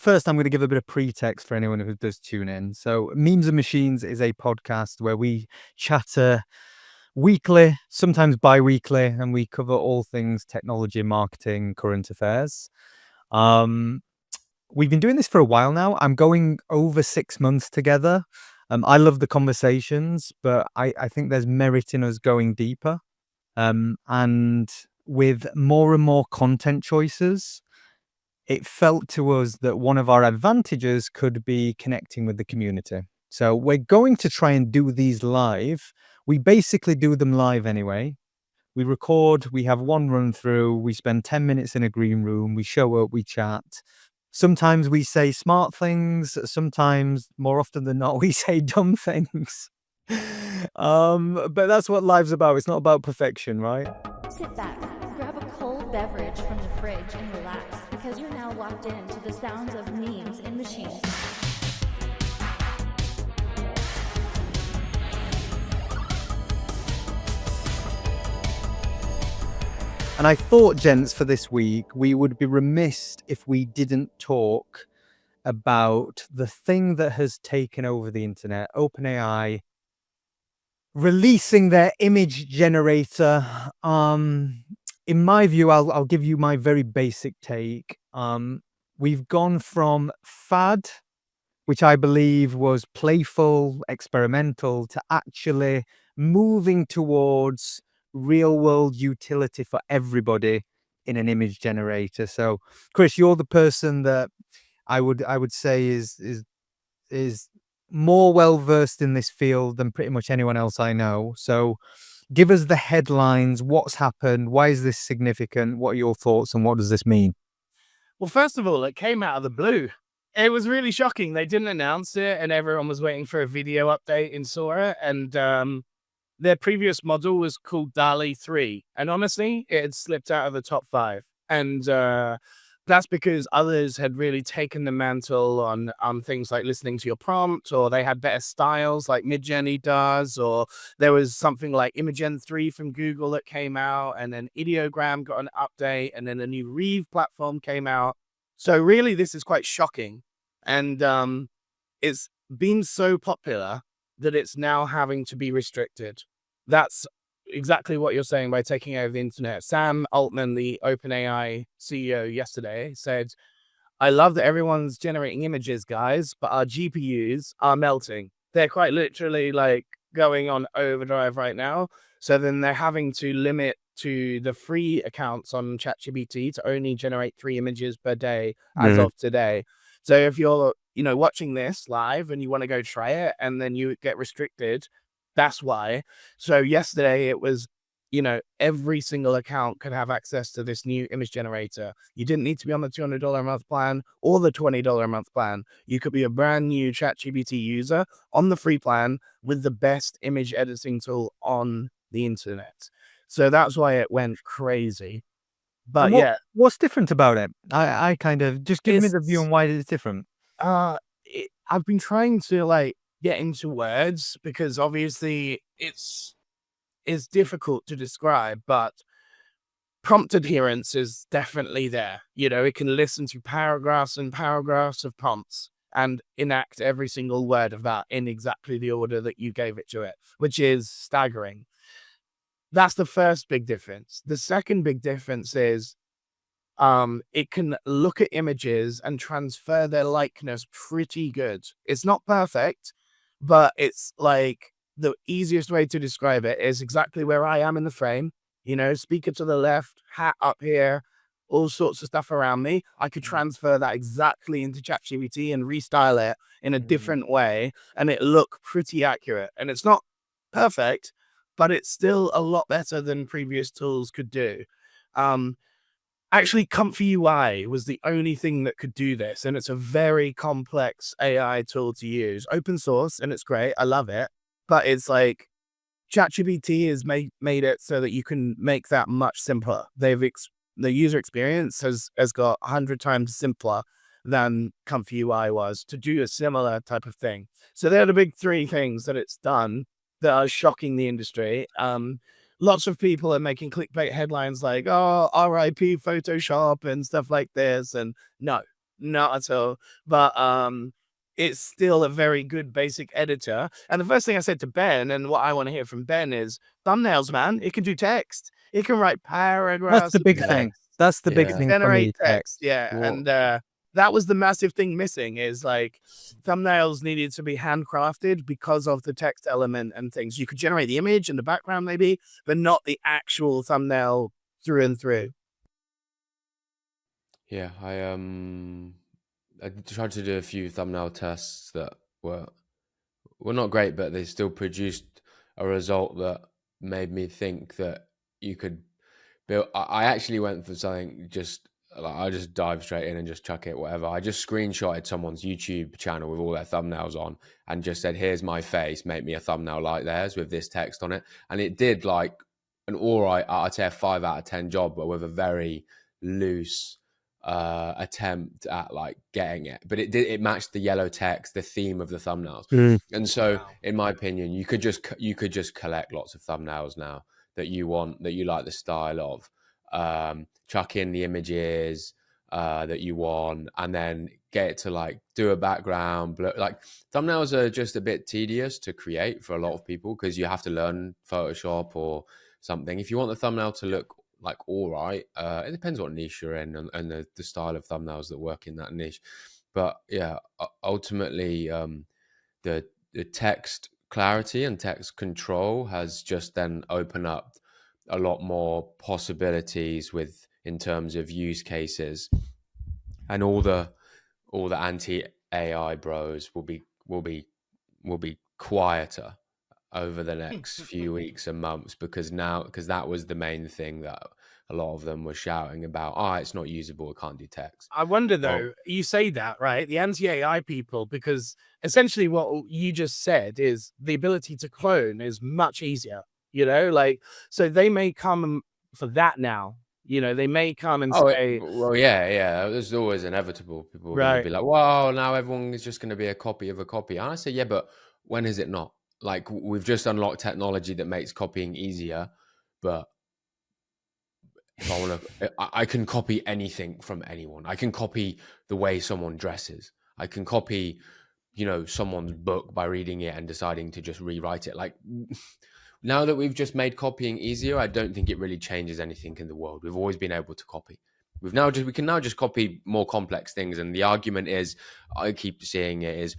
first, I'm going to give a bit of pretext for anyone who does tune in. So, Memes and Machines is a podcast where we chatter weekly, sometimes bi-weekly, and we cover all things technology, marketing, current affairs. We've been doing this for a while now. I'm going over 6 months together. I love the conversations, but I think there's merit in us going deeper. And with more and more content choices, it felt to us that one of our advantages could be connecting with the community. So we're going to try and do these live. We basically do them live anyway. We record, we have one run through, we spend 10 minutes in a green room, we show up, we chat. Sometimes we say smart things, sometimes, more often than not, we say dumb things. But that's what life's about. It's not about perfection, right? Sit back, grab a cold beverage from the fridge and relax, because you're now locked in to the sounds of memes and machines. And I thought, gents, for this week, we would be remiss if we didn't talk about the thing that has taken over the internet, OpenAI releasing their image generator. In my view, I'll give you my very basic take. We've gone from fad, which I believe was playful, experimental, to actually moving towards real world utility for everybody in an image generator. So, Chris, you're the person that I would say is more well versed in this field than pretty much anyone else I know. So, give us the headlines. What's happened? Why is this significant? What are your thoughts, and what does this mean? Well, first of all, it came out of the blue. It was really shocking. They didn't announce it, and everyone was waiting for a video update in Sora. And their previous model was called DALL-E 3. And honestly, it had slipped out of the top 5. And that's because others had really taken the mantle on things like listening to your prompt, or they had better styles like Midjourney does, or there was something like Imagen 3 from Google that came out, and then Ideogram got an update, and then a new Reeve platform came out. So really, this is quite shocking. And it's been so popular that it's now having to be restricted. That's exactly what you're saying by taking over the internet. Sam Altman, the OpenAI CEO, yesterday said, "I love that everyone's generating images, guys, but our GPUs are melting. They're quite literally like going on overdrive right now. So then they're having to limit to the free accounts on ChatGPT to only generate 3 images per day as of today. So if you're, watching this live and you want to go try it and then you get restricted, that's why." So yesterday it was, every single account could have access to this new image generator. You didn't need to be on the $200 a month plan or the $20 a month plan. You could be a brand new ChatGPT user on the free plan with the best image editing tool on the internet. So that's why it went crazy. But what's different about it? I kind of just give me the view on why it's different. I've been trying to get into words because obviously it's difficult to describe, but prompt adherence is definitely there. It can listen to paragraphs and paragraphs of prompts and enact every single word of that in exactly the order that you gave it to it, which is staggering. That's the first big difference. The second big difference is it can look at images and transfer their likeness pretty good. It's not perfect, but it's like the easiest way to describe it is exactly where I am in the frame. Speaker to the left, hat up here, all sorts of stuff around me. I could transfer that exactly into ChatGPT and restyle it in a different way, and it look pretty accurate. And it's not perfect, but it's still a lot better than previous tools could do. Actually, Comfy UI was the only thing that could do this, and it's a very complex AI tool to use. Open source, and it's great. I love it. But it's like ChatGPT has made it so that you can make that much simpler. The user experience has got 100 times simpler than Comfy UI was to do a similar type of thing. So they're the big 3 things that it's done that are shocking the industry. Lots of people are making clickbait headlines like, "Oh, RIP Photoshop" and stuff like this. And no, not at all. But it's still a very good basic editor. And the first thing I said to Ben, and what I want to hear from Ben, is thumbnails, man. It can do text. It can write That's paragraphs the of big Yeah. thing. text. That's the big It Yeah. can thing for generate me, text. text. Yeah. What? And that was the massive thing missing, is like thumbnails needed to be handcrafted because of the text element and things. You could generate the image and the background maybe, but not the actual thumbnail through and through. Yeah, I tried to do a few thumbnail tests that were not great, but they still produced a result that made me think that you could build. I actually went for something just like, I just dive straight in and just chuck it, whatever. I just screenshotted someone's YouTube channel with all their thumbnails on and just said, "Here's my face, make me a thumbnail like theirs with this text on it." And it did like an all right, I'd say a 5 out of 10 job, but with a very loose attempt at like getting it. But it matched the yellow text, the theme of the thumbnails. And so Wow. in my opinion, you could just collect lots of thumbnails now that you want, that you like the style of, chuck in the images that you want, and then get it to like do a background. Like thumbnails are just a bit tedious to create for a lot of people because you have to learn Photoshop or something. If you want the thumbnail to look like all right, it depends what niche you're in and the style of thumbnails that work in that niche. But yeah, ultimately, the text clarity and text control has just then opened up a lot more possibilities with in terms of use cases, and all the anti AI bros will be quieter over the next few weeks and months, because that was the main thing that a lot of them were shouting about. It's not usable, it can't do text. I wonder Well, though, you say that, right? The anti-AI people, because essentially what you just said is the ability to clone is much easier, like, so they may come for that now, they may come and say, well, yeah. There's always inevitable. People are going to right, be like, "Well, now everyone is just going to be a copy of a copy." And I say, "Yeah, but when is it not? Like, we've just unlocked technology that makes copying easier, but if I want to, I can copy anything from anyone. I can copy the way someone dresses. I can copy, someone's book by reading it and deciding to just rewrite it. Like, now that we've just made copying easier, I don't think it really changes anything in the world. We've always been able to copy. We can now just copy more complex things. And the argument is, I keep seeing it, is,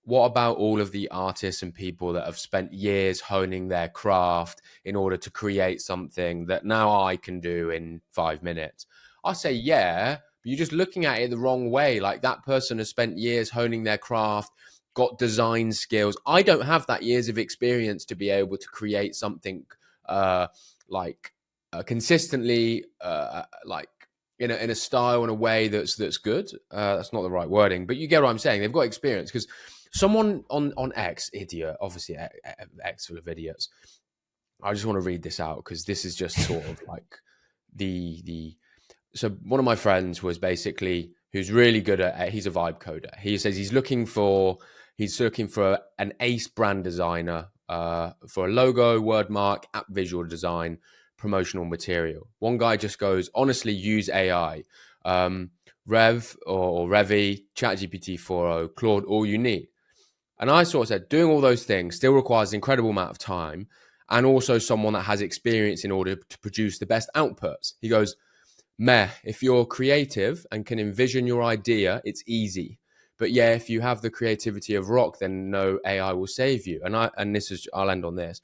what about all of the artists and people that have spent years honing their craft in order to create something that now I can do in 5 minutes? I say, yeah, but you're just looking at it the wrong way. Like, that person has spent years honing their craft, got design skills. I don't have that years of experience to be able to create something consistently, like in a style, in a way that's good. That's not the right wording, but you get what I'm saying. They've got experience, because someone on X, idiot, obviously X full of idiots. I just want to read this out because this is just sort of like so one of my friends was basically, who's really good at, he's a vibe coder. He says he's looking for an ace brand designer for a logo, wordmark, app visual design, promotional material. One guy just goes, honestly, use AI. Rev or Revi, ChatGPT 4.0, Claude, all you need. And I sort of said, doing all those things still requires an incredible amount of time, and also someone that has experience in order to produce the best outputs. He goes, meh, if you're creative and can envision your idea, it's easy. But yeah, if you have the creativity of rock, then no AI will save you. And I'll end on this.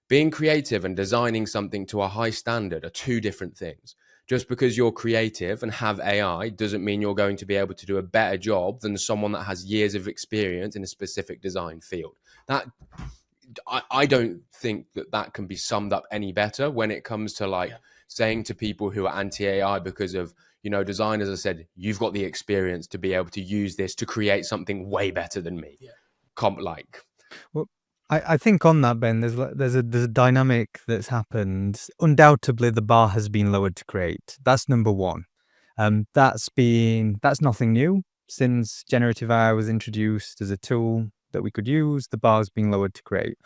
Being creative and designing something to a high standard are two different things. Just because you're creative and have AI doesn't mean you're going to be able to do a better job than someone that has years of experience in a specific design field. That I don't think that can be summed up any better when it comes to saying to people who are anti-AI because of, designers have said, you've got the experience to be able to use this to create something way better than me. Well, I think on that, Ben, there's a dynamic that's happened. Undoubtedly, the bar has been lowered to create. That's number one. That's nothing new. Since generative AI was introduced as a tool that we could use, the bar's been lowered to create.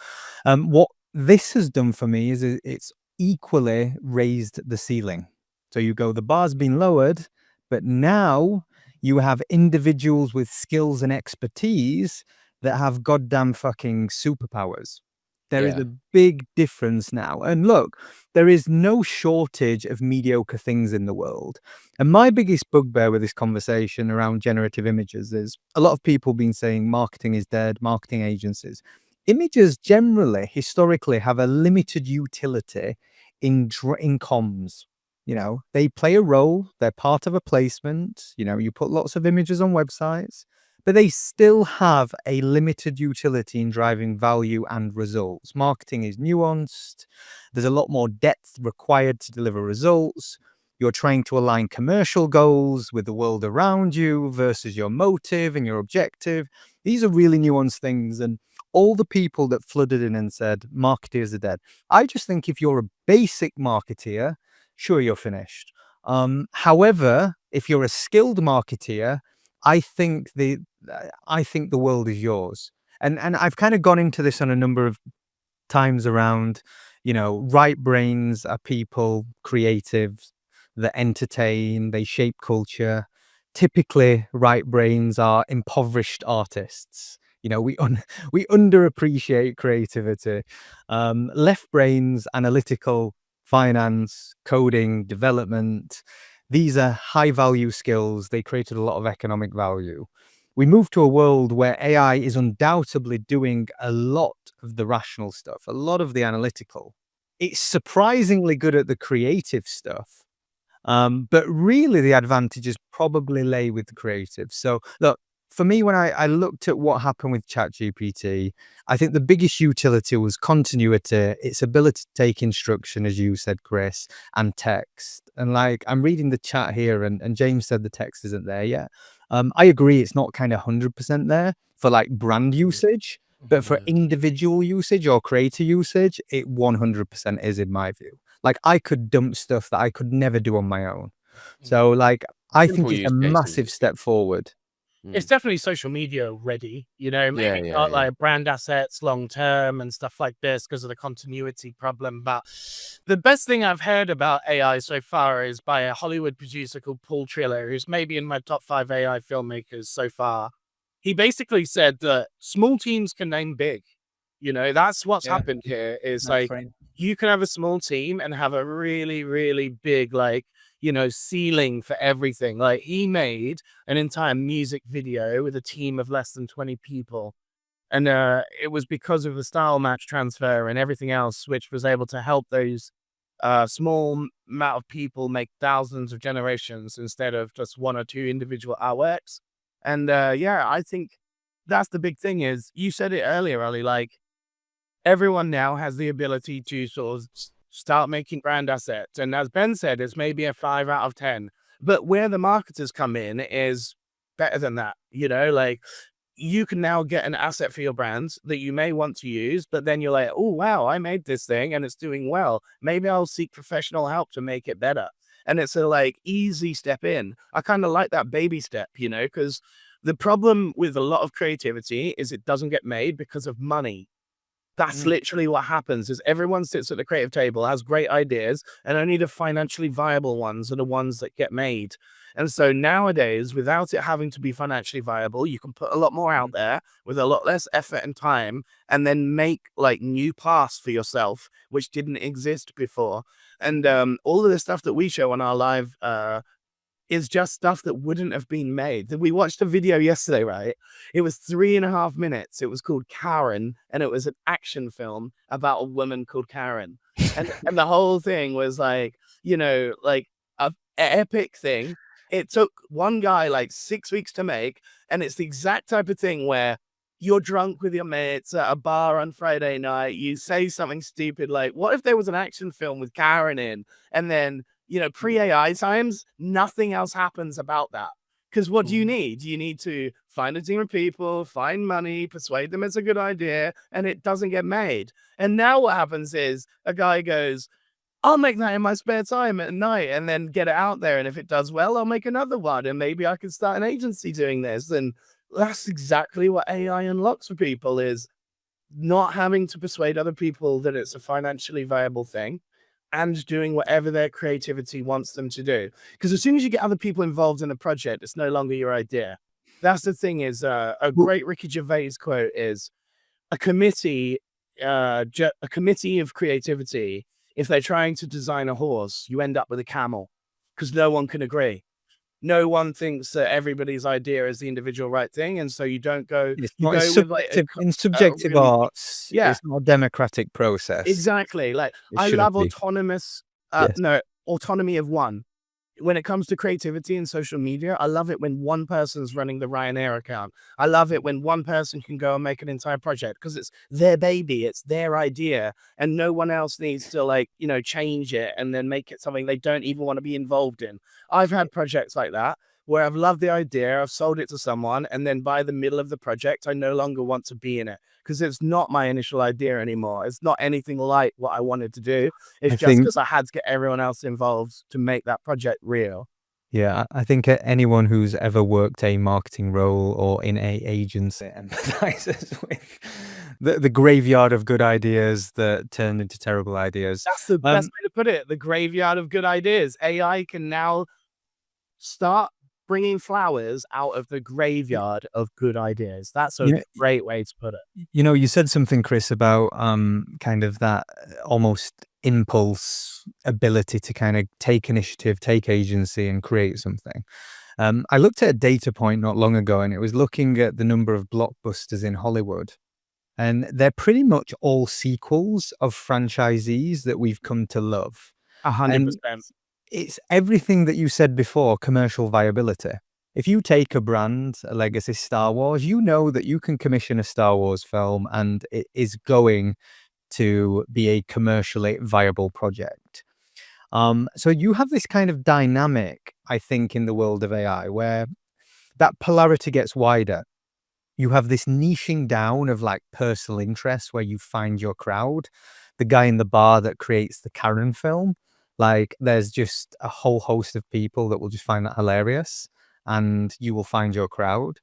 What this has done for me is it's equally raised the ceiling. So you go, the bar's been lowered, but now You have individuals with skills and expertise that have goddamn fucking superpowers. There is Yeah. a big difference now. And look, there is no shortage of mediocre things in the world. And my biggest bugbear with this conversation around generative images is a lot of people been saying marketing is dead, marketing agencies. Images generally, historically, have a limited utility in comms. You know, they play a role, they're part of a placement. You know, you put lots of images on websites, but they still have a limited utility in driving value and results. Marketing is nuanced. There's a lot more depth required to deliver results. You're trying to align commercial goals with the world around you versus your motive and your objective. These are really nuanced things. And all the people that flooded in and said marketeers are dead, I just think if you're a basic marketeer, sure, you're finished. However, if you're a skilled marketeer, I think the world is yours. And I've kind of gone into this on a number of times around, you know, right brains are people, creatives that entertain, they shape culture. Typically, right brains are impoverished artists. You know, we underappreciate creativity. Left brains, analytical, finance, coding, development. These are high value skills. They created a lot of economic value. We move to a world where AI is undoubtedly doing a lot of the rational stuff, a lot of the analytical. It's surprisingly good at the creative stuff. But really, the advantages probably lay with the creative. So, look, for me, when I looked at what happened with ChatGPT, I think the biggest utility was continuity, its ability to take instruction, as you said, Chris, and text. And like, I'm reading the chat here, and James said the text isn't there yet. I agree, it's not kind of 100% there for like brand usage, but for individual usage or creator usage, it 100% is, in my view. Like, I could dump stuff that I could never do on my own. So, like, I think Simple it's a use cases massive is good. step forward. It's definitely social media ready, you know, Yeah, maybe yeah, not yeah. like brand assets long term and stuff like this because of the continuity problem. But the best thing I've heard about AI so far is by a Hollywood producer called Paul Triller, who's maybe in my top 5 AI filmmakers so far. He basically said that small teams can name big. You know, that's what's Yeah. happened here is Nice like frame. you can have a small team and have a really, really big, like, you know, ceiling for everything. Like he made an entire music video with a team of less than 20 people. And it was because of the style match transfer and everything else, which was able to help those amount of people make thousands of generations instead of just one or two individual artworks. And yeah, I think that's the big thing is you said it earlier, Ali, like everyone now has the ability to sort of start making brand assets. And as Ben said, it's maybe a 5 out of 10. But where the marketers come in is better than that. You know, like you can now get an asset for your brands that you may want to use, but then you're like, oh, wow, I made this thing and it's doing well. Maybe I'll seek professional help to make it better. And it's a like easy step in. I kind of like that baby step, you know, because the problem with a lot of creativity is it doesn't get made because of money. That's literally what happens is everyone sits at the creative table, has great ideas, and only the financially viable ones are the ones that get made. And so nowadays, without it having to be financially viable, you can put a lot more out there with a lot less effort and time, and then make like new paths for yourself, which didn't exist before. And all of the stuff that we show on our live is just stuff that wouldn't have been made. We watched a video yesterday, right? It was 3.5 minutes. It was called Karen, and it was an action film about a woman called Karen. And the whole thing was like, you know, like a epic thing. It took one guy like 6 weeks to make, and it's the exact type of thing where you're drunk with your mates at a bar on Friday night. You say something stupid like, what if there was an action film with Karen in? And then you know, pre-AI times, nothing else happens about that. Because what do you need? You need to find a team of people, find money, persuade them it's a good idea, and it doesn't get made. And now what happens is a guy goes, I'll make that in my spare time at night and then get it out there. And if it does well, I'll make another one. And maybe I can start an agency doing this. And that's exactly what AI unlocks for people is not having to persuade other people that it's a financially viable thing. and doing whatever their creativity wants them to do. Because as soon as you get other people involved in a project, it's no longer your idea. That's the thing is a Well, great Ricky Gervais quote is a committee, a committee of creativity. If they're trying to design a horse, you end up with a camel because no one can agree. No one thinks that everybody's idea is the individual right thing, and so you don't go. it's You not it's go with like subjective in a subjective really arts. yeah. It's not a democratic process. Exactly. Like It I shouldn't love be. autonomous Yes. no, autonomy of one. When it comes to creativity and social media, I love it when one person's running the Ryanair account. I love it when one person can go and make an entire project because it's their baby, it's their idea, and no one else needs to like, change it and then make it something they don't even want to be involved in. I've had projects like that where I've loved the idea, I've sold it to someone, and then by the middle of the project, I no longer want to be in it because it's not my initial idea anymore. It's not anything like what I wanted to do. It's I just think because I had to get everyone else involved to make that project real. Yeah, I think anyone who's ever worked a marketing role or in a agency empathizes with the graveyard of good ideas that turned into terrible ideas. That's the best way to put it. The graveyard of good ideas. AI can now start bringing flowers out of the graveyard of good ideas. That's a You know, great way to put it. you said something, Chris, about kind of that almost impulse ability to kind of take initiative, take agency, and create something. I looked at a data point not long ago, and it was looking at the number of blockbusters in Hollywood. And they're pretty much all sequels of franchisees that we've come to love. And 100%. it's everything that you said before, commercial viability. If you take a brand, a legacy Star Wars, you know that you can commission a Star Wars film and it is going to be a commercially viable project. So you have this kind of dynamic, I think, in the world of AI where that polarity gets wider. You have this niching down of like personal interests where you find your crowd. The guy in the bar that creates the Karen film, like there's just a whole host of people that will just find that hilarious and you will find your crowd.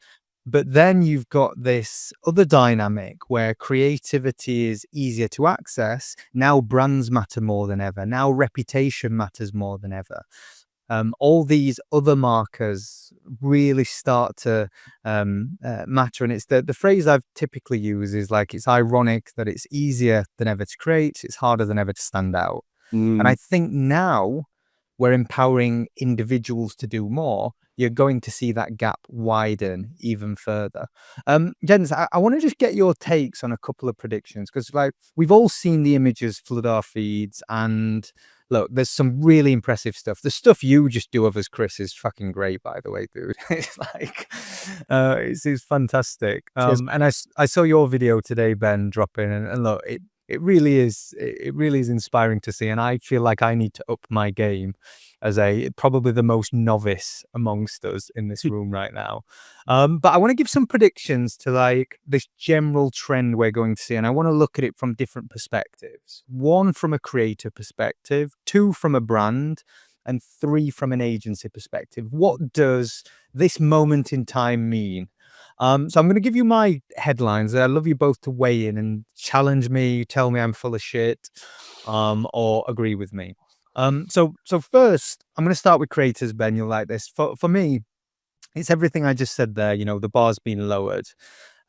But then you've got this other dynamic where creativity is easier to access. Now brands matter more than ever. Now reputation matters more than ever. All these other markers really start to matter. And it's the phrase I've typically used is like, it's ironic that it's easier than ever to create. It's harder than ever to stand out. And I think now we're empowering individuals to do more. You're going to see that gap widen even further. Jens, I want to just get your takes on a couple of predictions because like we've all seen the images flood our feeds and look, there's some really impressive stuff. The stuff you just do of us, Chris, is fucking great, by the way, dude. It's like, it's fantastic. Cheers. And I saw your video today, Ben, dropping, and look, it really is inspiring to see. And I feel like I need to up my game as probably the most novice amongst us in this room right now. But I want to give some predictions to like this general trend we're going to see. And I want to look at it from different perspectives. 1 from a creator perspective, 2 from a brand, and 3 from an agency perspective. What does this moment in time mean? So I'm going to give you my headlines. I'd love you both to weigh in and challenge me, tell me I'm full of shit, or agree with me. So first, I'm going to start with creators, Ben. You'll like this. For me, it's everything I just said there. The bar's been lowered.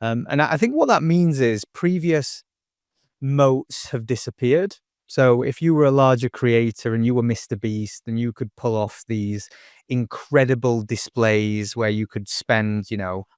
And I think what that means is previous moats have disappeared. So if you were a larger creator and you were Mr. Beast and you could pull off these incredible displays where you could spend,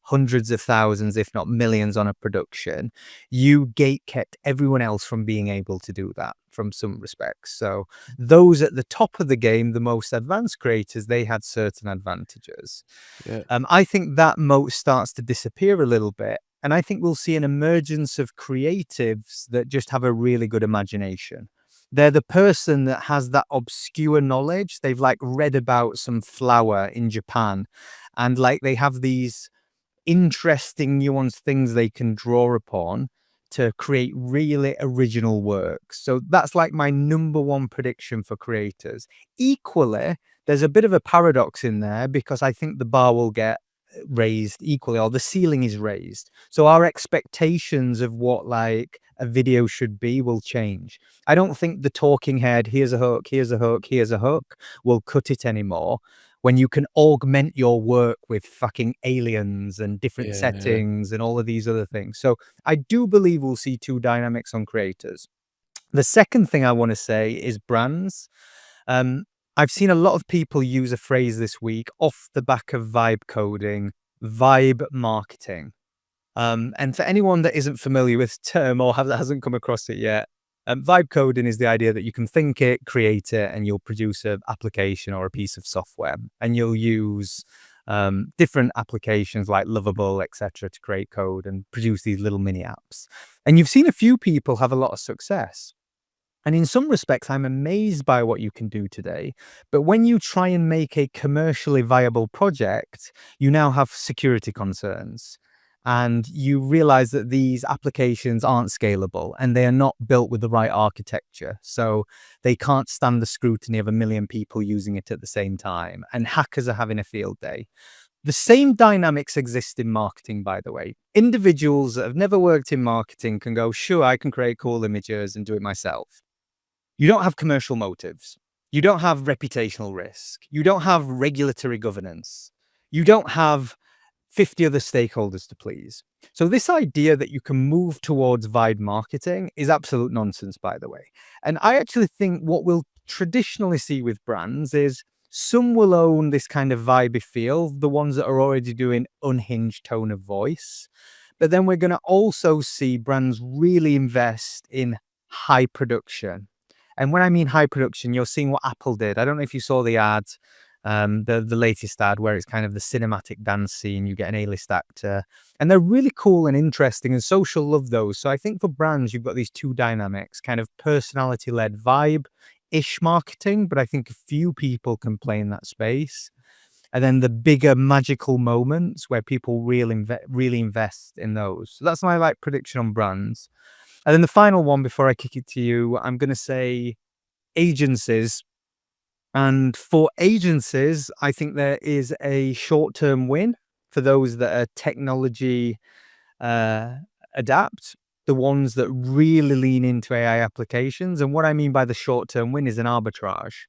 hundreds of thousands, if not millions on a production, you gatekept everyone else from being able to do that from some respects. So those at the top of the game, the most advanced creators, they had certain advantages. Yeah. I think that moat starts to disappear a little bit. And I think we'll see an emergence of creatives that just have a really good imagination. They're the person that has that obscure knowledge. They've like read about some flower in Japan and like they have these interesting nuanced things they can draw upon to create really original work. So that's like my number 1 prediction for creators. Equally, there's a bit of a paradox in there because I think the bar will get raised equally, or the ceiling is raised. So our expectations of what like a video should be will change. I don't think the talking head, here's a hook, here's a hook, here's a hook, will cut it anymore when you can augment your work with fucking aliens and different Yeah. settings and all of these other things. So I do believe we'll see two dynamics on creators. The second thing I want to say is brands. I've seen a lot of people use a phrase this week off the back of vibe coding, vibe marketing. And for anyone that isn't familiar with the term or hasn't come across it yet, vibe coding is the idea that you can think it, create it, and you'll produce an application or a piece of software. And you'll use different applications like Lovable, etc., to create code and produce these little mini apps. And you've seen a few people have a lot of success. And in some respects, I'm amazed by what you can do today. But when you try and make a commercially viable project, you now have security concerns. And you realize that these applications aren't scalable and they are not built with the right architecture. So they can't stand the scrutiny of a million people using it at the same time. And hackers are having a field day. The same dynamics exist in marketing, by the way. Individuals that have never worked in marketing can go, sure, I can create cool images and do it myself. You don't have commercial motives. You don't have reputational risk. You don't have regulatory governance. You don't have 50 other stakeholders to please. So this idea that you can move towards vibe marketing is absolute nonsense, by the way. And I actually think what we'll traditionally see with brands is some will own this kind of vibey feel, the ones that are already doing unhinged tone of voice. But then we're going to also see brands really invest in high production. And when I mean high production, you're seeing what Apple did. I don't know if you saw the ad, the latest ad where it's kind of the cinematic dance scene. You get an A-list actor, and they're really cool and interesting, and social love those. So I think for brands, you've got these two dynamics, kind of personality-led vibe-ish marketing, but I think a few people can play in that space. And then the bigger magical moments where people really invest in those. So that's my prediction on brands. And then the final one before I kick it to you, I'm going to say agencies. And for agencies, I think there is a short-term win for those that are technology adapt, the ones that really lean into AI applications. And what I mean by the short-term win is an arbitrage.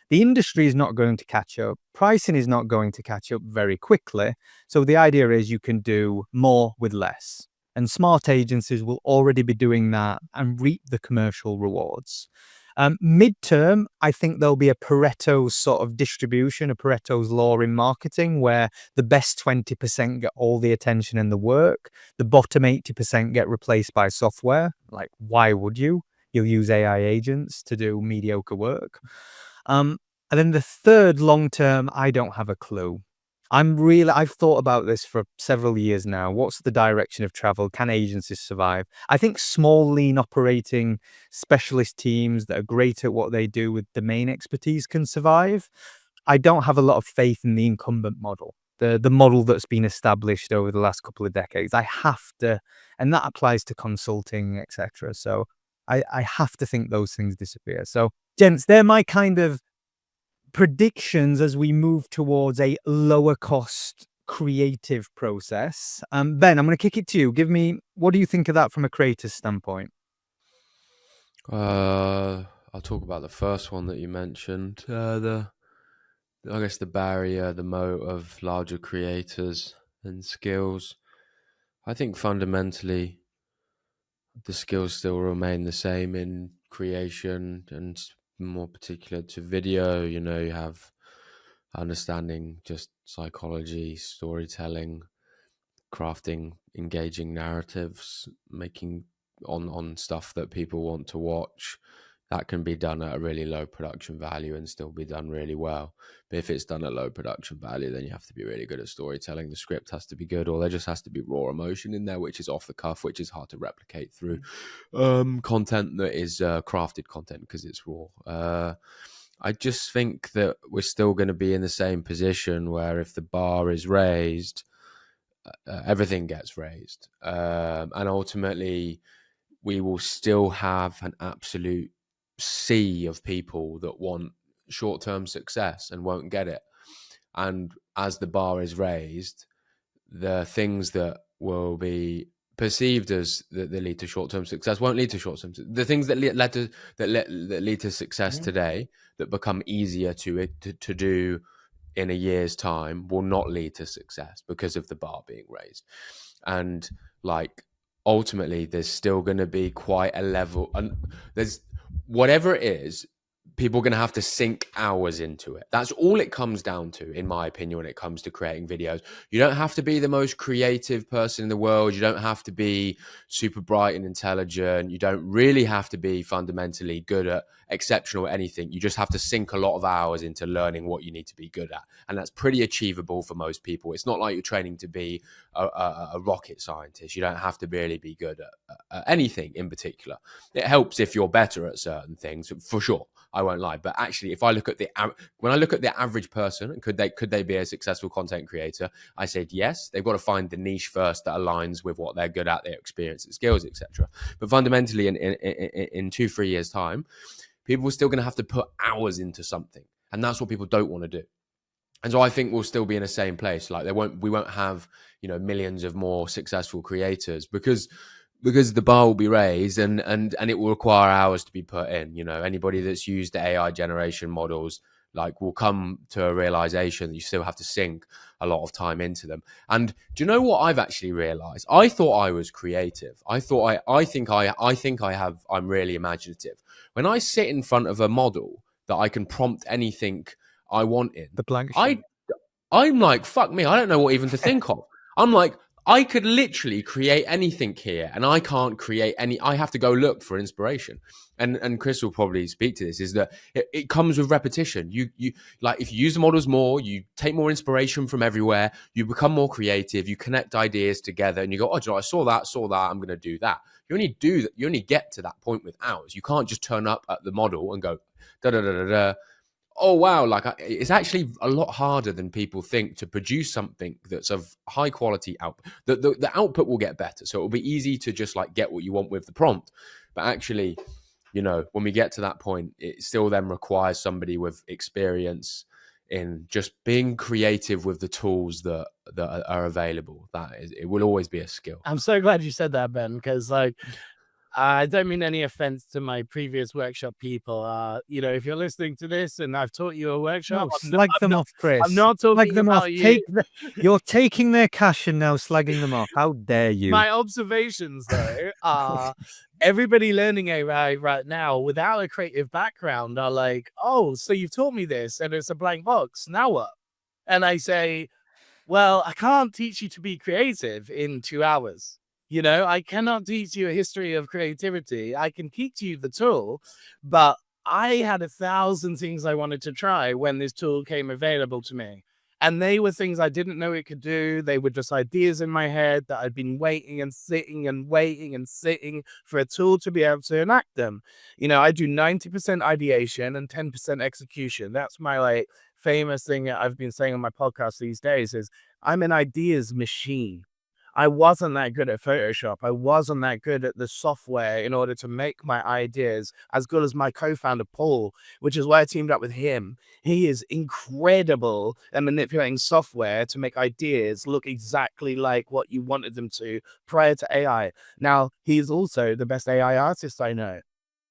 The industry is not going to catch up. Pricing is not going to catch up very quickly. So the idea is you can do more with less. And smart agencies will already be doing that and reap the commercial rewards. Midterm, I think there'll be a Pareto sort of distribution, a Pareto's law in marketing, where the best 20% get all the attention and the work. The bottom 80% get replaced by software. Like, why would you? You'll use AI agents to do mediocre work. And then the third long term, I don't have a clue. I've thought about this for several years now. What's the direction of travel? Can agencies survive? I think small, lean operating specialist teams that are great at what they do with domain expertise can survive. I don't have a lot of faith in the incumbent model, the model that's been established over the last couple of decades. I have to, and that applies to consulting, etc. So I have to think those things disappear. So, gents, they're my kind of predictions as we move towards a lower cost creative process. Ben, I'm going to kick it to you. What do you think of that from a creator's standpoint? I'll talk about the first one that you mentioned. I guess the barrier, the moat of larger creators and skills. I think fundamentally the skills still remain the same in creation and more particular to video. You have understanding just psychology, storytelling, crafting engaging narratives, making on stuff that people want to watch. That can be done at a really low production value and still be done really well. But if it's done at low production value, then you have to be really good at storytelling. The script has to be good, or there just has to be raw emotion in there, which is off the cuff, which is hard to replicate through content that is crafted content because it's raw. I just think that we're still going to be in the same position where if the bar is raised, everything gets raised. And ultimately, we will still have an absolute sea of people that want short-term success and won't get it. And as the bar is raised, the things that will be perceived as that lead to short-term success won't lead to short-term. The things that lead to success today that become easier to do in a year's time will not lead to success because of the bar being raised. And like ultimately there's still going to be quite a level, and there's whatever it is, people are going to have to sink hours into it. That's all it comes down to, in my opinion, when it comes to creating videos. You don't have to be the most creative person in the world. You don't have to be super bright and intelligent. You don't really have to be fundamentally good at exceptional at anything. You just have to sink a lot of hours into learning what you need to be good at. And that's pretty achievable for most people. It's not like you're training to be a rocket scientist. You don't have to really be good at anything in particular. It helps if you're better at certain things, for sure. I won't lie, but actually, if I look at when I look at the average person, could they be a successful content creator? I said yes. They've got to find the niche first that aligns with what they're good at, their experience, and skills, etc. But fundamentally, in 2-3 years' time, people are still going to have to put hours into something, and that's what people don't want to do. And so I think we'll still be in the same place. Like we won't have millions of more successful creators because the bar will be raised and it will require hours to be put in. Anybody that's used the AI generation models will come to a realization that you still have to sink a lot of time into them. And do you know what I've actually realized? I thought I was creative. I think I'm really imaginative. When I sit in front of a model that I can prompt anything I want in, The blank sheet. I'm like, fuck me, I don't know what even to think of. I'm like, I could literally create anything here, and I can't create any. I have to go look for inspiration. And Chris will probably speak to this. Is that it comes with repetition. You like if you use the models more, you take more inspiration from everywhere. You become more creative. You connect ideas together, and you go, I saw that. I'm going to do that. You only do that. You only get to that point with hours. You can't just turn up at the model and go da da da da da. Oh wow, it's actually a lot harder than people think to produce something that's of high quality output. The output will get better, so it will be easy to just get what you want with the prompt. But actually, when we get to that point, it still then requires somebody with experience in just being creative with the tools that are available. It will always be a skill. I'm so glad you said that, Ben, because I don't mean any offense to my previous workshop people. If you're listening to this and I've taught you a workshop, slag them off, Chris. I'm not talking about you. You're taking their cash and now slagging them off. How dare you? My observations, though, are everybody learning AI right now without a creative background are like, oh, so you've taught me this and it's a blank box. Now what? And I say, well, I can't teach you to be creative in 2 hours. I cannot teach you a history of creativity. I can teach you the tool, but I had 1,000 things I wanted to try when this tool came available to me. And they were things I didn't know it could do. They were just ideas in my head that I'd been waiting and sitting and waiting and sitting for a tool to be able to enact them. I do 90% ideation and 10% execution. That's my famous thing that I've been saying on my podcast these days is I'm an ideas machine. I wasn't that good at Photoshop. I wasn't that good at the software in order to make my ideas as good as my co-founder, Paul, which is why I teamed up with him. He is incredible at manipulating software to make ideas look exactly like what you wanted them to prior to AI. Now, he's also the best AI artist I know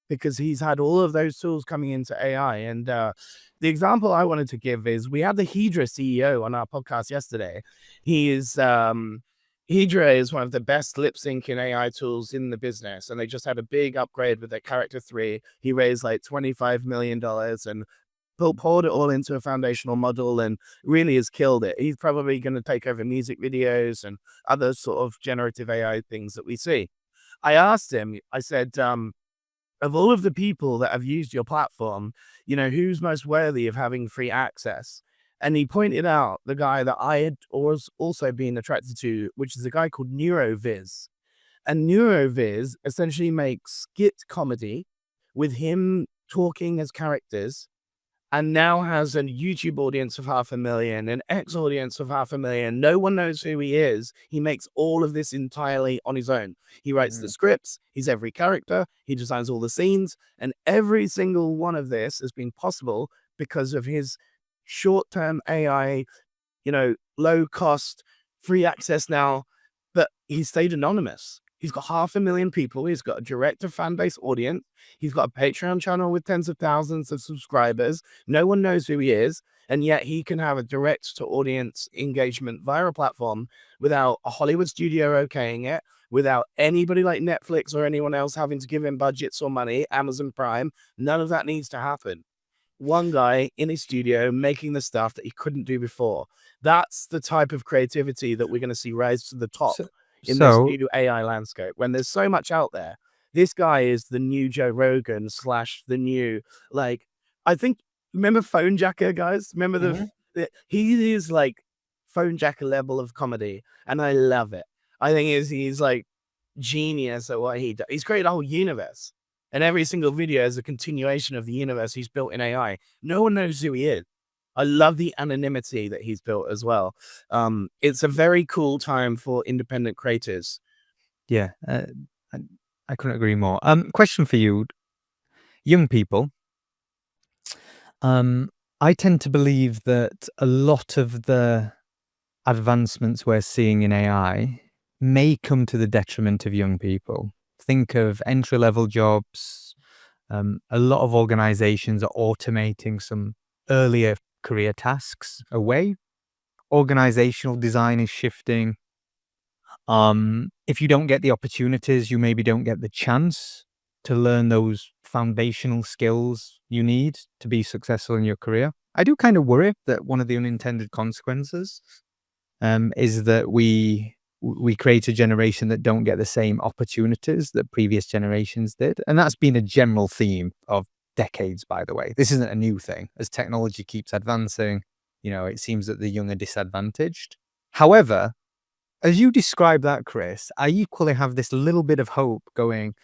because he's had all of those tools coming into AI. And the example I wanted to give is we had the Hydra CEO on our podcast yesterday. Hydra is one of the best lip syncing AI tools in the business, and they just had a big upgrade with their Character 3. He raised $25 million and poured it all into a foundational model and really has killed it. He's probably going to take over music videos and other sort of generative AI things that we see. I asked him, I said, of all of the people that have used your platform, who's most worthy of having free access? And he pointed out the guy that I had also been attracted to, which is a guy called NeuroViz. And NeuroViz essentially makes skit comedy with him talking as characters, and now has a YouTube audience of 500,000, an X audience of 500,000. No one knows who he is. He makes all of this entirely on his own. He writes the scripts, he's every character, he designs all the scenes, and every single one of this has been possible because of his short-term AI, low cost, free access now but he stayed anonymous. He's got 500,000 people. He's got a direct to fan base audience. He's got a Patreon channel with tens of thousands of subscribers. No one knows who he is. And yet he can have a direct to audience engagement via a platform without a Hollywood studio okaying it, without anybody like Netflix or anyone else having to give him budgets or money, Amazon Prime. None of that needs to happen. One guy in his studio making the stuff that he couldn't do before. That's the type of creativity that we're going to see rise to the top So, in this so new AI landscape. When there's so much out there, this guy is the new Joe Rogan / the new, like, I think, remember Phone Jacker, guys? Remember he is like Phone Jacker level of comedy, and I love it. I think he's like genius at what he does. He's created a whole universe, and every single video is a continuation of the universe he's built in AI. No one knows who he is. I love the anonymity that he's built as well. It's a very cool time for independent creators. yeah, I couldn't agree more. Question for you, young people. I tend to believe that a lot of the advancements we're seeing in AI may come to the detriment of young people. Think of entry-level jobs. A lot of organizations are automating some earlier career tasks away. Organizational design is shifting. If you don't get the opportunities, you maybe don't get the chance to learn those foundational skills you need to be successful in your career. I do kind of worry that one of the unintended consequences is that we create a generation that don't get the same opportunities that previous generations did. And that's been a general theme of decades, by the way. This isn't a new thing. As technology keeps advancing, it seems that the young are disadvantaged. However, as you describe that, Chris, I equally have this little bit of hope going,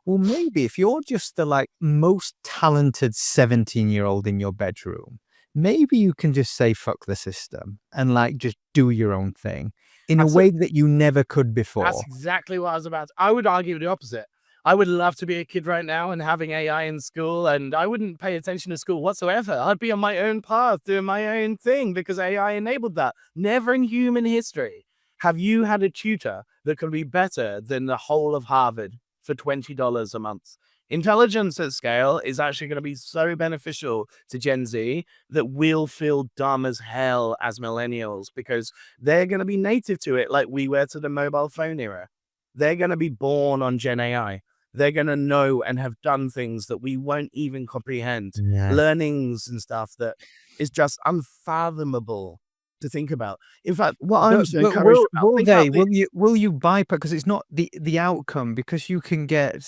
well, maybe if you're just the most talented 17-year-old in your bedroom, maybe you can just say fuck the system and just do your own thing in a way that you never could before. That's exactly what I was about. I would argue the opposite. I would love to be a kid right now and having AI in school, and I wouldn't pay attention to school whatsoever. I'd be on my own path doing my own thing because AI enabled that. Never in human history have you had a tutor that could be better than the whole of Harvard for $20 a month. Intelligence at scale is actually going to be so beneficial to Gen Z that we'll feel dumb as hell as millennials because they're going to be native to it like we were to the mobile phone era. They're going to be born on Gen AI. They're going to know and have done things that we won't even comprehend. Yeah. Learnings and stuff that is just unfathomable to think about. In fact, what I'm so encouraged about, will you bypass, because it's not the outcome, because you can get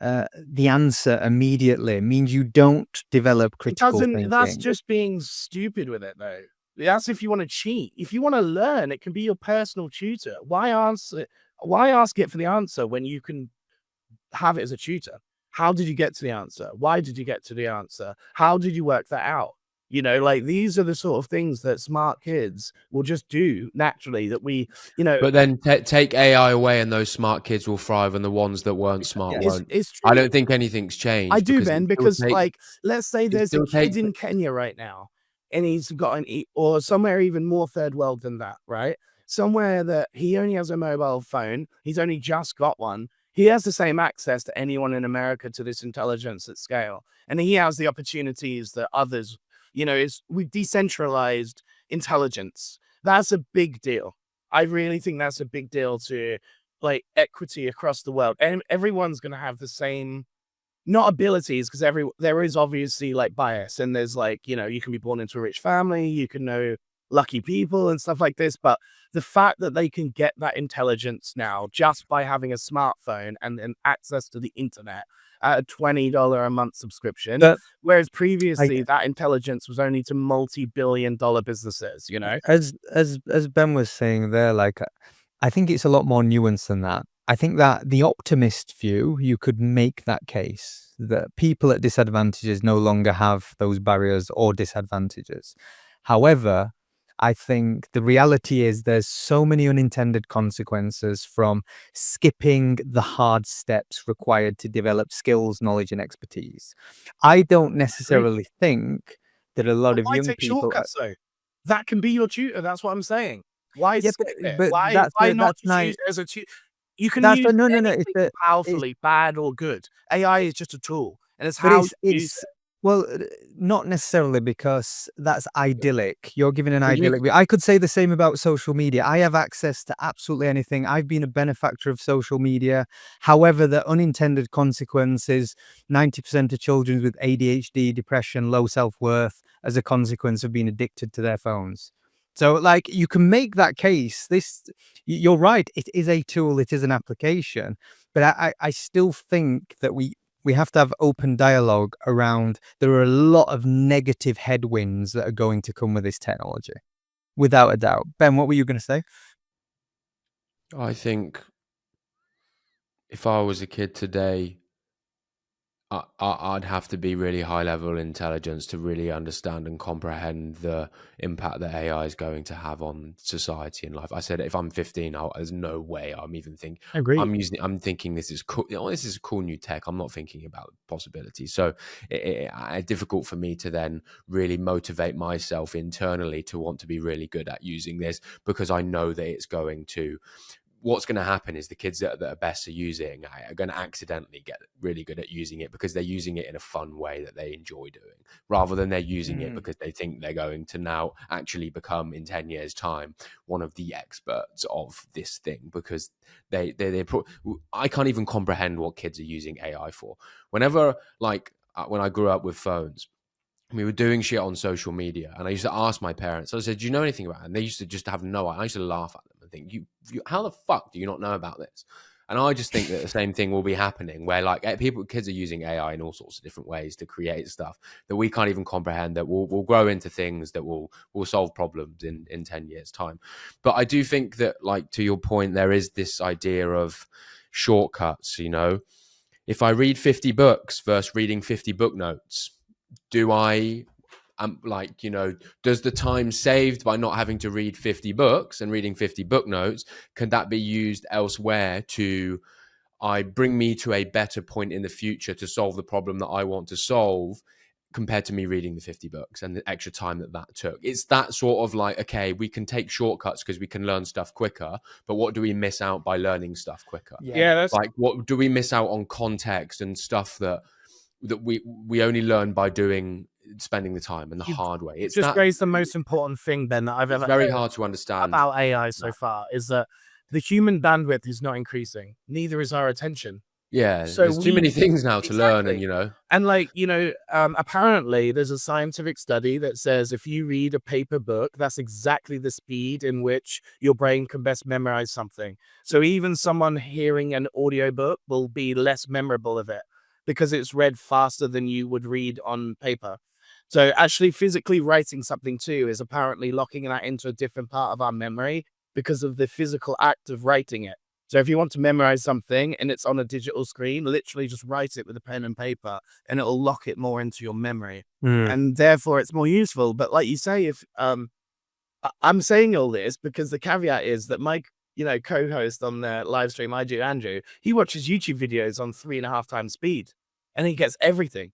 the answer immediately. It means you don't develop critical thinking. That's just being stupid with it, though. That's if you want to cheat. If you want to learn, it can be your personal tutor. Why ask it for the answer when you can have it as a tutor? How did you get to the answer? Why did you get to the answer? How did you work that out? These are the sort of things that smart kids will just do naturally that we. But then take AI away and those smart kids will thrive and the ones that weren't smart won't. It's true. I don't think anything's changed. I do, Ben, because let's say there's a kid in Kenya right now and he's got or somewhere even more third world than that, right? Somewhere that he only has a mobile phone. He's only just got one. He has the same access to anyone in America to this intelligence at scale. And he has the opportunities that others, we've decentralized intelligence. That's a big deal. I really think that's a big deal to equity across the world. And everyone's going to have the same, not abilities, because there is obviously bias. And there's you can be born into a rich family, you can know lucky people and stuff like this. But the fact that they can get that intelligence now just by having a smartphone and access to the internet at a $20 a month subscription, whereas previously that intelligence was only to multi-billion-dollar businesses. As Ben was saying there, I think it's a lot more nuanced than that. I think that the optimist view, you could make that case that people at disadvantages no longer have those barriers or disadvantages. However, I think the reality is there's so many unintended consequences from skipping the hard steps required to develop skills, knowledge, and expertise. I don't necessarily think that a lot of young people... shortcuts, though. That can be your tutor. That's what I'm saying. Why Yeah, skip it? but Why not that's just nice. use it as a tool? You can That's use no, no, no. anything It's powerfully, bad or good. AI is just a tool, and it's but how you use it's well, not necessarily, because that's idyllic. You're giving an But you, idyllic view. I could say the same about social media. I have access to absolutely anything. I've been a benefactor of social media. However, the unintended consequences, 90% of children with ADHD, depression, low self-worth as a consequence of being addicted to their phones. So, like, you can make that case. You're right. It is a tool. It is an application. But I still think that we have to have open dialogue around, there are a lot of negative headwinds that are going to come with this technology, without a doubt. Ben, what were you going to say? I think if I was a kid today, I'd have to be really high level intelligence to really understand and comprehend the impact that AI is going to have on society and life. I said, if I'm 15, there's no way I'm even thinking. Agreed. I'm thinking this is cool. This is cool new tech. I'm not thinking about possibilities. So it's difficult for me to then really motivate myself internally to want to be really good at using this, because I know that it's going to. What's going to happen is the kids that are best at using are going to accidentally get really good at using it because they're using it in a fun way that they enjoy doing, rather than they're using it because they think they're going to now actually become, in 10 years time, one of the experts of this thing, because I can't even comprehend what kids are using AI for. Whenever, like, when I grew up with phones, we were doing shit on social media, and I used to ask my parents. I said, "Do you know anything about it?" And they used to just have no idea. I used to laugh at them and think, "You, how the fuck do you not know about this?" And I just think that the same thing will be happening, where like kids are using AI in all sorts of different ways to create stuff that we can't even comprehend. That will grow into things that will solve problems in 10 years time. But I do think that, like, to your point, there is this idea of shortcuts. You know, if I read 50 books versus reading 50 book notes, do I like, you know, does the time saved by not having to read 50 books and reading 50 book notes, can that be used elsewhere to bring me to a better point in the future to solve the problem that I want to solve, compared to me reading the 50 books and the extra time that took? It's that sort of like, okay, we can take shortcuts because we can learn stuff quicker, but what do we miss out by learning stuff quicker? Yeah, that's Like, what do we miss out on context and stuff that we only learn by spending the time and the You've hard way. It's just that raised the most important thing, Ben, that I've it's ever very heard hard to understand. about AI so that. far, is that the human bandwidth is not increasing. Neither is our attention. Yeah, So there's too many things now to learn, and exactly. And like, apparently there's a scientific study that says if you read a paper book, that's exactly the speed in which your brain can best memorize something. So even someone hearing an audiobook will be less memorable of it because it's read faster than you would read on paper. So actually physically writing something too is apparently locking that into a different part of our memory because of the physical act of writing it. So if you want to memorize something and it's on a digital screen, literally just write it with a pen and paper and it'll lock it more into your memory. And therefore it's more useful. But like you say, if I'm saying all this because the caveat is that my co-host on the live stream, Andrew, he watches YouTube videos on 3.5 times speed and he gets everything.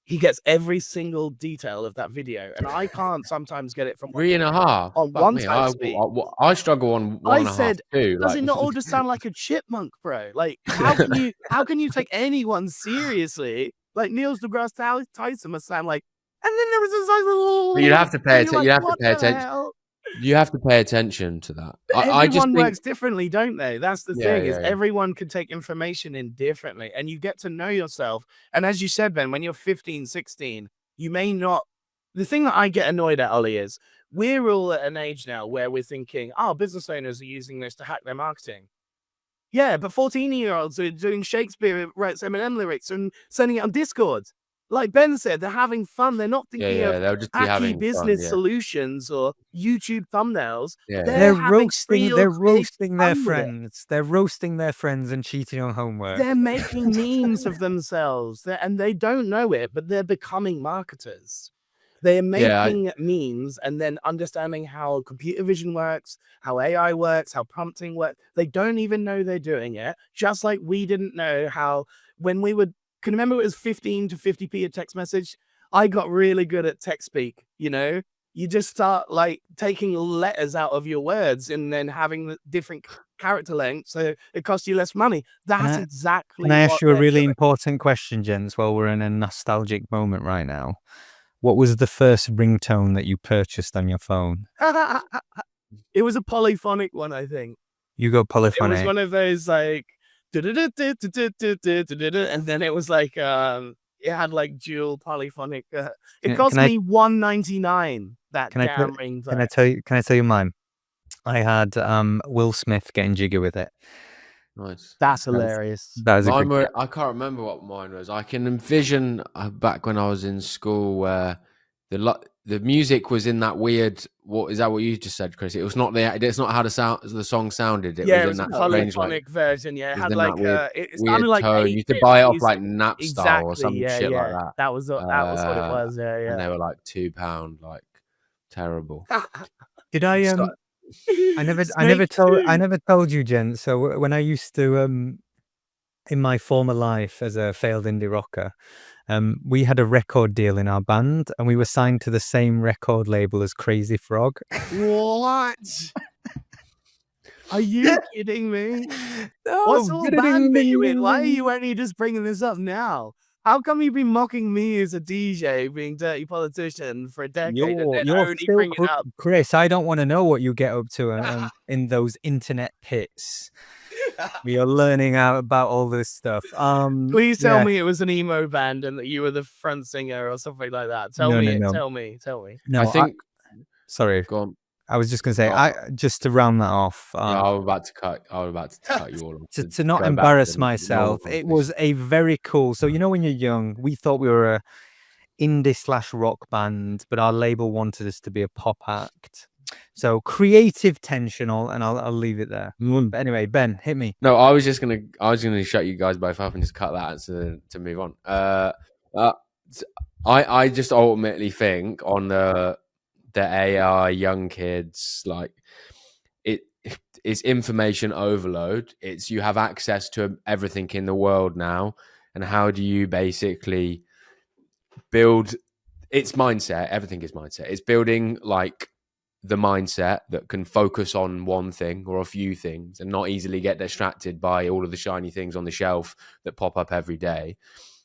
He gets every single detail of that video, and I can't sometimes get it from 3.5. on Fuck 1 me, time speed. I struggle on one I and a half said, too. does Like, it not all just sound like a chipmunk, bro? Like, how can you take anyone seriously? Like Neil deGrasse Tyson must sound like, and then there was this like little, but you'd have to pay and you're attention. like, You have to what pay the attention. hell? You have to pay attention to that. But I just everyone think, works differently, don't they? That's the yeah, thing, is yeah, yeah. everyone can take information in differently and you get to know yourself. And as you said, Ben, when you're 15, 16, you may not. The thing that I get annoyed at, Ollie, is we're all at an age now where we're thinking, oh, business owners are using this to hack their marketing. Yeah, but 14-year-olds are doing Shakespeare writes Eminem lyrics and sending it on Discord. Like Ben said, they're having fun. They're not Yeah, thinking yeah. of They'll just be hacky having fun. business Yeah, solutions or YouTube thumbnails. yeah, yeah. They're having real They're creative roasting their fun with it. friends. They're roasting their friends and cheating on homework. They're making memes of themselves, and they don't know it, but they're becoming marketers. They're Yeah, making memes and then understanding how computer vision works, how AI works, how prompting works. They don't even know they're doing it. Just like we didn't know how, when we would, remember it was 15 to 50p a text message? I got really good at text speak, you just start like taking letters out of your words and then having the different character lengths, so it costs you less money. That's Can exactly I ask what you a they're really doing. important question, gents, while we're in a nostalgic moment right now? What was the first ringtone that you purchased on your phone? It was a polyphonic one, I think. You go It was polyphonic. one of those like, and then it was like, it had like dual polyphonic. It Can, cost can I me $1.99. That can I tell damn ringtone. can I tell you mine? I had Will Smith getting jiggy with it. Nice. That's That was hilarious. that was a Mine good were, get. I can't remember what mine was. I can envision back when I was in school where the music was in that weird. What is that? What you just said, Chris? It was not the. It's not how the song sounded. It Yeah, was it in was a that strange, like, polyphonic version. Yeah, it it was had in that like weird it sounded weird like tone. You used to 8-bit buy it off music. like Napstar or Exactly. some Yeah, shit like yeah. that. That was what it was. Yeah, And yeah. they were like £2, like terrible. Did I So, I never Snake told you, Jen. So when I used to in my former life as a failed indie rocker, we had a record deal in our band, and we were signed to the same record label as Crazy Frog. What? Are you kidding me? What No, sort of band were you in? Why are you only just bringing this up now? How come you've been mocking me as a DJ, being dirty politician for a decade, and then You're only still bring it up? Chris. I don't want to know what you get up to in those internet pits. We are learning out about all this stuff. Please tell Yeah. me it was an emo band and that you were the front singer or something like that. Tell No, me it. no. Tell me. No, I think. sorry. Go on. I was just going to say, Oh, just to round that off, yeah, I was about to cut you all off. to not Go back to embarrass the normal myself, it conversation. was a very cool. So, you know, when you're young, we thought we were a indie/rock band, but our label wanted us to be a pop act. So creative tension, and I'll leave it there. But anyway, Ben, hit me. No, I was gonna shut you guys both up and just cut that to move on. I just ultimately think on the AI young kids, like, it's information overload. It's, you have access to everything in the world now, and how do you basically build its mindset? Everything is mindset. It's building like the mindset that can focus on one thing or a few things and not easily get distracted by all of the shiny things on the shelf that pop up every day.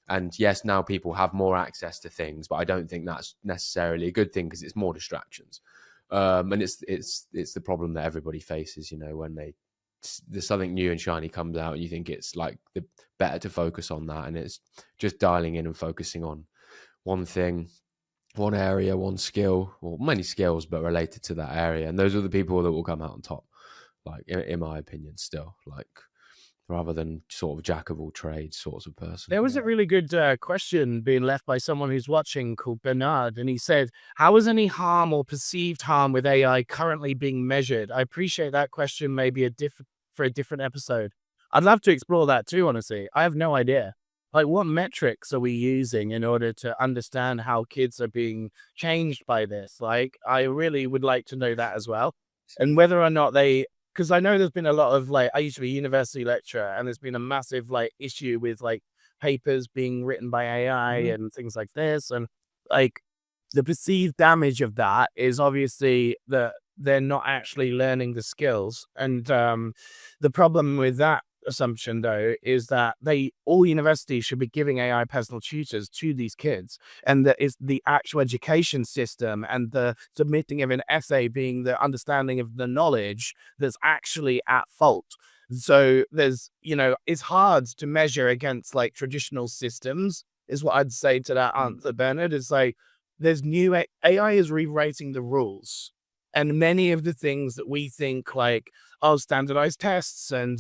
And yes, now people have more access to things, but I don't think that's necessarily a good thing, because it's more distractions. And it's the problem that everybody faces, you know, when there's something new and shiny comes out, and you think it's like the better to focus on that, and it's just dialing in and focusing on one thing, one area, one skill, or many skills, but related to that area. And those are the people that will come out on top, like, in my opinion, still, like, rather than sort of jack of all trades sorts of person. There was a really good question being left by someone who's watching called Bernard, and he said, how is any harm or perceived harm with AI currently being measured? I appreciate that question, maybe for a different episode. I'd love to explore that too, honestly. I have no idea. Like, what metrics are we using in order to understand how kids are being changed by this? Like, I really would like to know that as well. And whether or not because I know there's been a lot of, like, I used to be a university lecturer, and there's been a massive, like, issue with, like, papers being written by AI and things like this. And, like, the perceived damage of that is obviously that they're not actually learning the skills. And the problem with that assumption, though, is that all universities should be giving AI personal tutors to these kids, and that is the actual education system and the submitting of an essay being the understanding of the knowledge that's actually at fault. So there's, it's hard to measure against, like, traditional systems, is what I'd say to that answer, Bernard. It's like, there's new AI is rewriting the rules, and many of the things that we think, like, standardized tests and,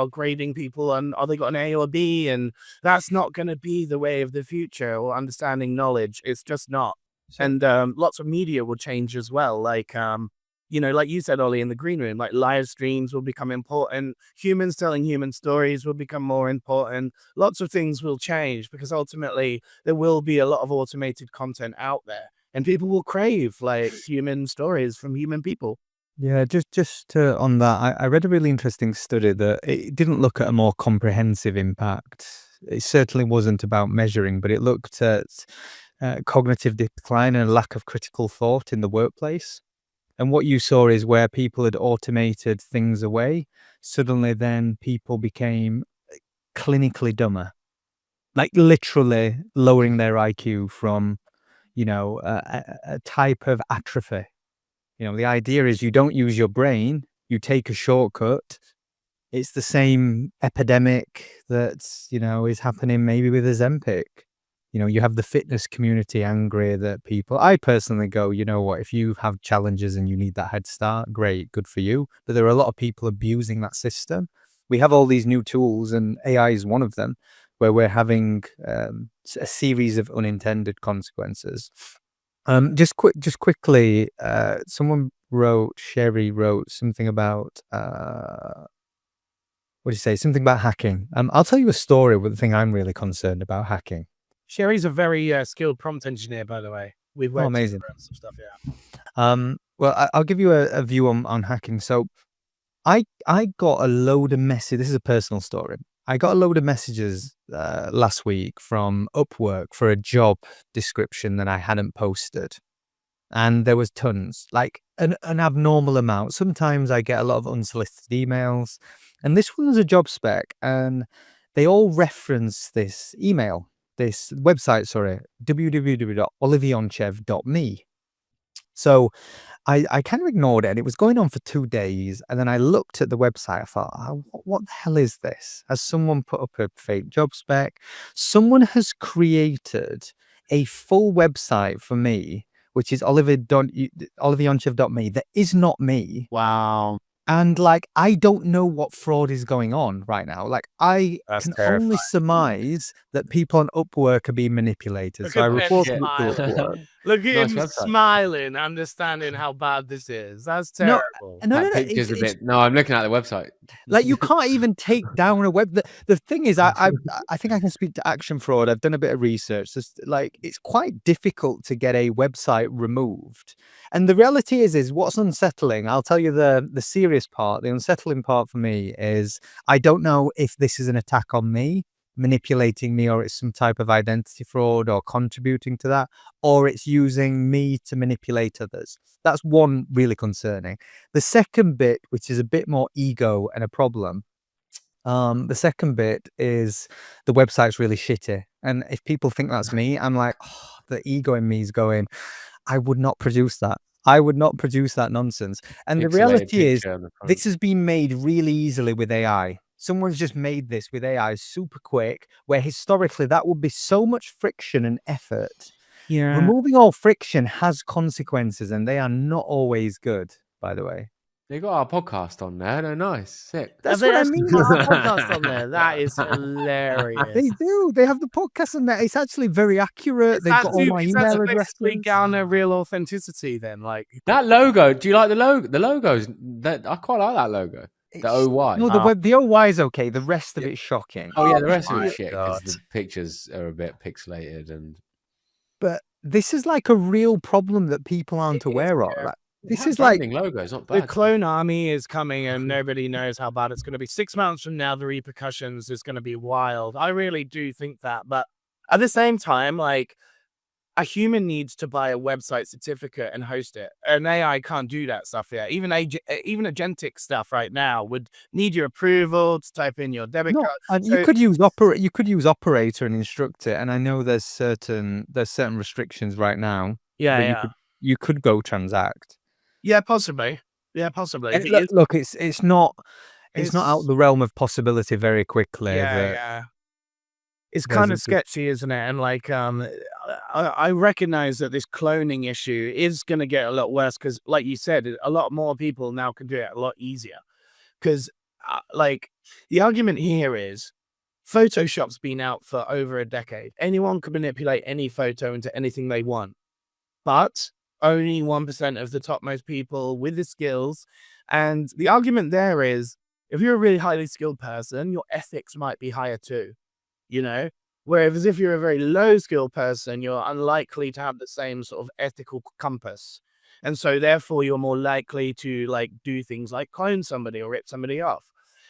grading people on, they got an A or B, and that's not going to be the way of the future, or understanding knowledge. It's just not. And lots of media will change as well. Like, like you said, Ollie, in the green room, like, live streams will become important. Humans telling human stories will become more important. Lots of things will change, because ultimately there will be a lot of automated content out there, and people will crave, like, human stories from human people. Yeah, just on that, I read a really interesting study that it didn't look at a more comprehensive impact. It certainly wasn't about measuring, but it looked at cognitive decline and a lack of critical thought in the workplace. And what you saw is where people had automated things away, suddenly then people became clinically dumber, like literally lowering their IQ from, a type of atrophy. The idea is you don't use your brain, you take a shortcut. It's the same epidemic that, is happening maybe with Ozempic. You have the fitness community angry that people, I personally go, you know what, if you have challenges and you need that head start, great, good for you. But there are a lot of people abusing that system. We have all these new tools and AI is one of them where we're having a series of unintended consequences. Just quickly, Sherry wrote something about, what do you say? Something about hacking. I'll tell you a story with the thing I'm really concerned about hacking. Sherry's a very skilled prompt engineer, by the way. We've worked amazing. together on some stuff, yeah. Well, I'll give you a view on hacking. So I got a load of messages. This is a personal story. I got a load of messages last week from Upwork for a job description that I hadn't posted. And there was tons, like an abnormal amount. Sometimes I get a lot of unsolicited emails. And this one was a job spec. And they all reference this website, www.oliveyonchev.me. So I kind of ignored it and it was going on for 2 days. And then I looked at the website. I thought, what the hell is this? Has someone put up a fake job spec? Someone has created a full website for me, which is oliveyonchev.me. That is not me. Wow. And I don't know what fraud is going on right now. I That's can terrifying. only surmise that people on Upwork are being manipulated. Look So I at Ben reported it to smiling. Upwork. Look at Nice him website. smiling, understanding how bad this is. That's No, terrible. no. That picture's a bit. No, I'm looking at the website. You can't even take down a web. The thing is, I think I can speak to action fraud. I've done a bit of research. It's quite difficult to get a website removed. And the reality is what's unsettling. I'll tell you the serious part. The unsettling part for me is I don't know if this is an attack on me, manipulating me, or it's some type of identity fraud or contributing to that, or it's using me to manipulate others. That's one really concerning. The second bit, which is a bit more ego and a problem, the second bit is the website's really shitty. And if people think that's me, I'm like, the ego in me is going, I would not produce that. I would not produce that nonsense. And the Pixelated reality is, picture on the front. this has been made really easily with AI. Someone's just made this with AI super quick, where historically that would be so much friction and effort. Yeah. Removing all friction has consequences, and they are not always good, by the way. They got our podcast on there. They're nice. Sick. That's what I mean. Got our podcast on there. That is hilarious. They do. They have the podcast on there. It's actually very accurate. They've got all my email addresses. Garner real authenticity then. That logo. Do you like the logo? The logos. I quite like that logo. The OY. No, the OY is okay. The rest of it's shocking. Oh yeah, the rest of my it's shit because God. the pictures are a bit pixelated and. But this is a real problem that people aren't aware of. yeah. This is branding logos, not The bad. clone army is coming and nobody knows how bad it's going to be. 6 months from now, the repercussions is going to be wild. I really do think that. But at the same time, a human needs to buy a website certificate and host it. An AI can't do that stuff yet. Even agentic stuff right now would need your approval to type in your debit card. And you could use operator and instruct it. And I know there's certain restrictions right now. Yeah. You could go transact. Yeah, possibly. Yeah, possibly. Look, it's not out of the realm of possibility very quickly. Yeah. It's kind of sketchy, isn't it? And I recognize that this cloning issue is going to get a lot worse because, like you said, a lot more people now can do it a lot easier. Because, the argument here is Photoshop's been out for over a decade. Anyone can manipulate any photo into anything they want. But only 1% of the topmost people with the skills. And the argument there is, if you're a really highly skilled person, your ethics might be higher too. Whereas if you're a very low skilled person, you're unlikely to have the same sort of ethical compass. And so therefore you're more likely to do things like clone somebody or rip somebody off.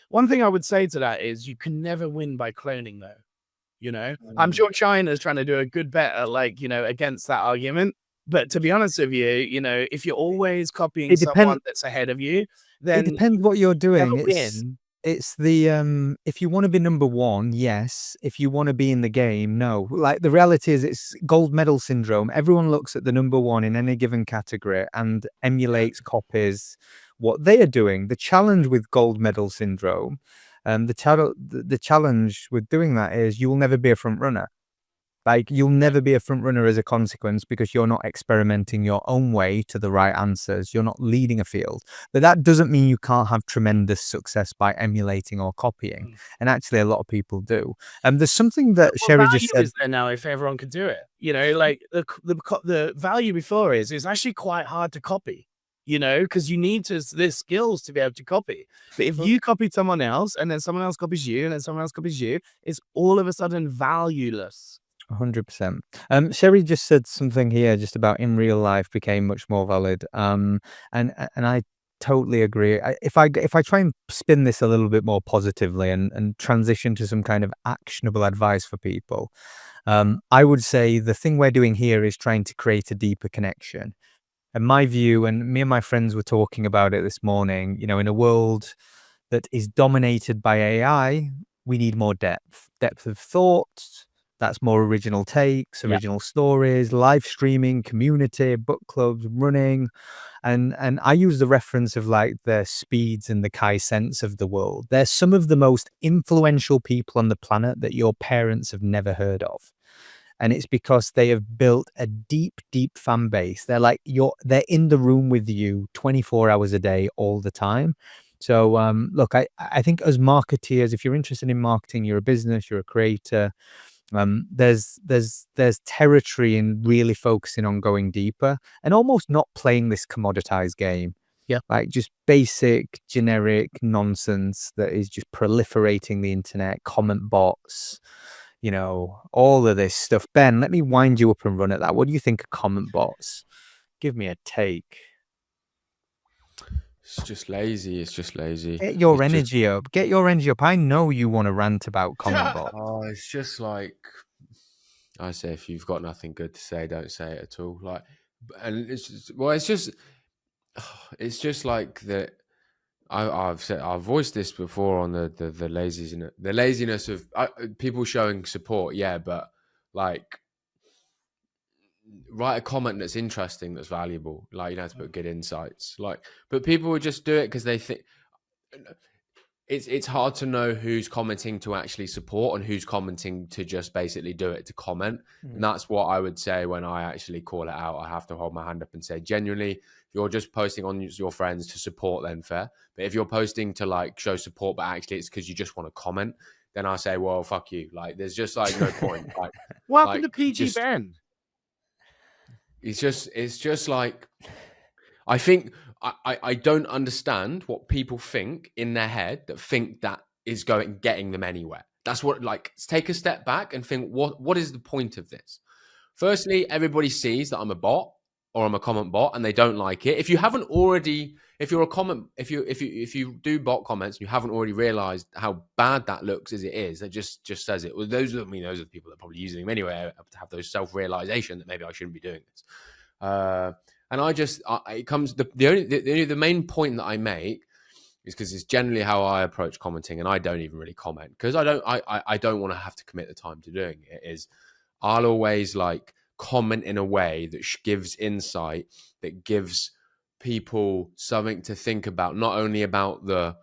One thing I would say to that is you can never win by cloning though. You know, I'm sure China's trying to do a good bet like, against that argument. But to be honest with you, if you're always copying It depends. someone that's ahead of you, It then depends what you're never doing. win. It's the if you want to be number one, yes. If you want to be in the game, no. Like the reality is, it's gold medal syndrome. Everyone looks at the number one in any given category and emulates, copies what they are doing. The challenge with gold medal syndrome, the challenge with doing that is you will never be a front runner. Like you'll never be a front runner as a consequence because you're not experimenting your own way to the right answers. You're not leading a field. But that doesn't mean you can't have tremendous success by emulating or copying. And actually a lot of people do. There's something that What Sherry just value said. is there now if everyone could do it? Like the value before is it's actually quite hard to copy, because you need the skills to be able to copy. But if you copied someone else and then someone else copies you and then someone else copies you, it's all of a sudden valueless. 100%. Sherry just said something here just about in real life became much more valid. And I totally agree. If I try and spin this a little bit more positively and transition to some kind of actionable advice for people, I would say the thing we're doing here is trying to create a deeper connection. And my view, and me and my friends were talking about it this morning, in a world that is dominated by AI, we need more depth of thought. That's more original takes, original stories, live streaming, community, book clubs, running. And I use the reference of like the Speeds and the Kai Sense of the world. They're some of the most influential people on the planet that your parents have never heard of. And it's because they have built a deep, deep fan base. They're in the room with you 24 hours a day, all the time. So look, I think as marketeers, if you're interested in marketing, you're a business, you're a creator, there's territory in really focusing on going deeper and almost not playing this commoditized game. Yeah. Like just basic generic nonsense that is just proliferating the internet, comment bots, all of this stuff. Ben, let me wind you up and run at that. What do you think of comment bots? Give me a take. It's just lazy. Get your energy up. Get your energy up. I know you want to rant about comment bots. Oh, it's just like I say, if you've got nothing good to say, don't say it at all. Like, and it's just like that. I've voiced this before on the laziness of people showing support. Yeah, but like, write a comment that's interesting, that's valuable. Like, you don't have to put good insights. Like, but people would just do it because they think it's hard to know who's commenting to actually support and who's commenting to just basically do it to comment. And that's what I would say when I actually call it out. I have to hold my hand up and say, genuinely, if you're just posting on your friends to support, then fair. But if you're posting to like show support, but actually it's because you just want to comment, then I say, well, fuck you. Like, there's just like no point. Like, what happened to PG Ben? It's just like, I think I don't understand what people think in their head that think that is getting them anywhere. That's what, like, take a step back and think, what is the point of this? Firstly, everybody sees that I'm a bot or I'm a comment bot and they don't like it. If you haven't already, if you do bot comments and you haven't already realized how bad that looks as it is, that just says it. Well, those are the people that are probably using them anyway to have those self-realization that maybe I shouldn't be doing this. And it comes the main point that I make is because it's generally how I approach commenting, and I don't even really comment because I don't want to have to commit the time to doing it. Is I'll always like comment in a way that gives insight, that gives people something to think about, not only about the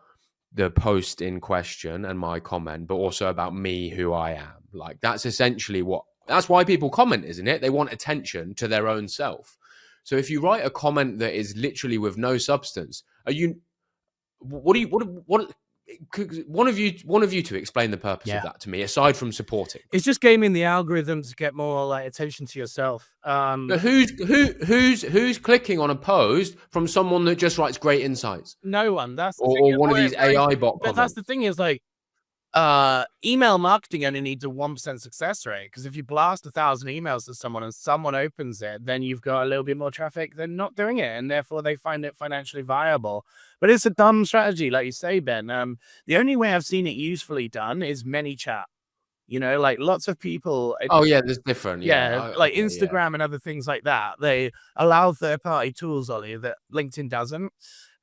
post in question and my comment, but also about me, who I am. Like, that's essentially that's why people comment, isn't it? They want attention to their own self. So if you write a comment that is literally with no substance, one of you to explain the purpose of that to me, aside from supporting. It's just gaming the algorithm to get more like attention to yourself. But who's clicking on a post from someone that just writes great insights? No one. That's or one of these AI bot comments. But that's the thing is like, email marketing only needs a 1% success rate, because if you blast 1,000 emails to someone and someone opens it, then you've got a little bit more traffic than not doing it, and therefore they find it financially viable. But it's a dumb strategy, like you say, Ben. The only way I've seen it usefully done is ManyChat. You know, like lots of people, Oh yeah, there's different. yeah, Yeah. like Okay. Yeah. Instagram and other things like that, they allow third-party tools, Ollie, that LinkedIn doesn't.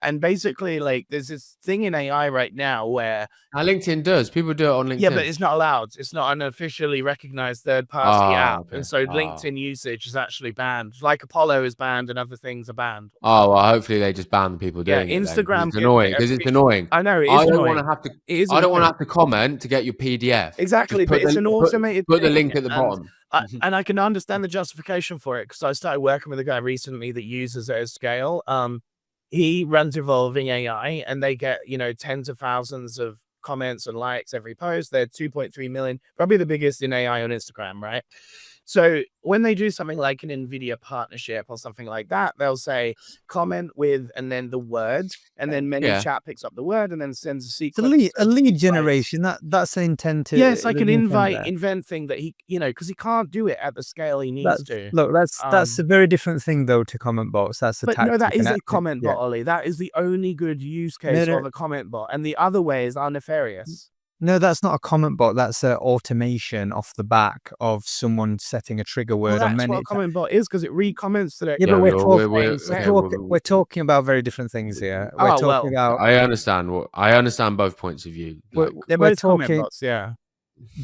And basically, like, there's this thing in AI right now where Now LinkedIn does. People do it on yeah, but LinkedIn. it's not allowed. It's not an officially recognized third-party app, Okay. and so LinkedIn usage is actually banned. Like Apollo is banned and other things are banned. Oh, well, hopefully they just ban the people Yeah, doing it then, 'cause Instagram it's gives annoying. it Because it's official. annoying. I know, it I is don't wanna annoying. have to. It is I don't wanna annoying. have to comment to get your PDF. Exactly, Just but it's an automated put the thing, link at the and bottom. and I can understand the justification for it because I started working with a guy recently that uses it at scale. He runs evolving AI, and they get, you know, tens of thousands of comments and likes every post. They're 2.3 million, probably the biggest in AI on Instagram, right? So when they do something like an NVIDIA partnership or something like that, they'll say comment with and then the word, and then Yeah. ManyChat picks up the word and then sends a It's sequence a of lead invites. generation. That's the intent. Yeah, it's like There's an an intent there. invent thing that he, you know, because he can't do it at the scale he needs to. That's a very different thing though to comment bots. That's a But no, that tactic, and is a that comment yeah. bot, Ollie. That is the only good use No, case no, of a comment bot, and the other ways are nefarious. no, that's not a comment bot. That's a automation off the back of someone setting a trigger Well, word on that's what a many. comment bot is because it re-comments to their Yeah, but Yeah, we're same talking setting. we're talking about very different things here. We're Oh, talking well, about I understand both points of view. Like, they're we're both comment talking, bots, yeah.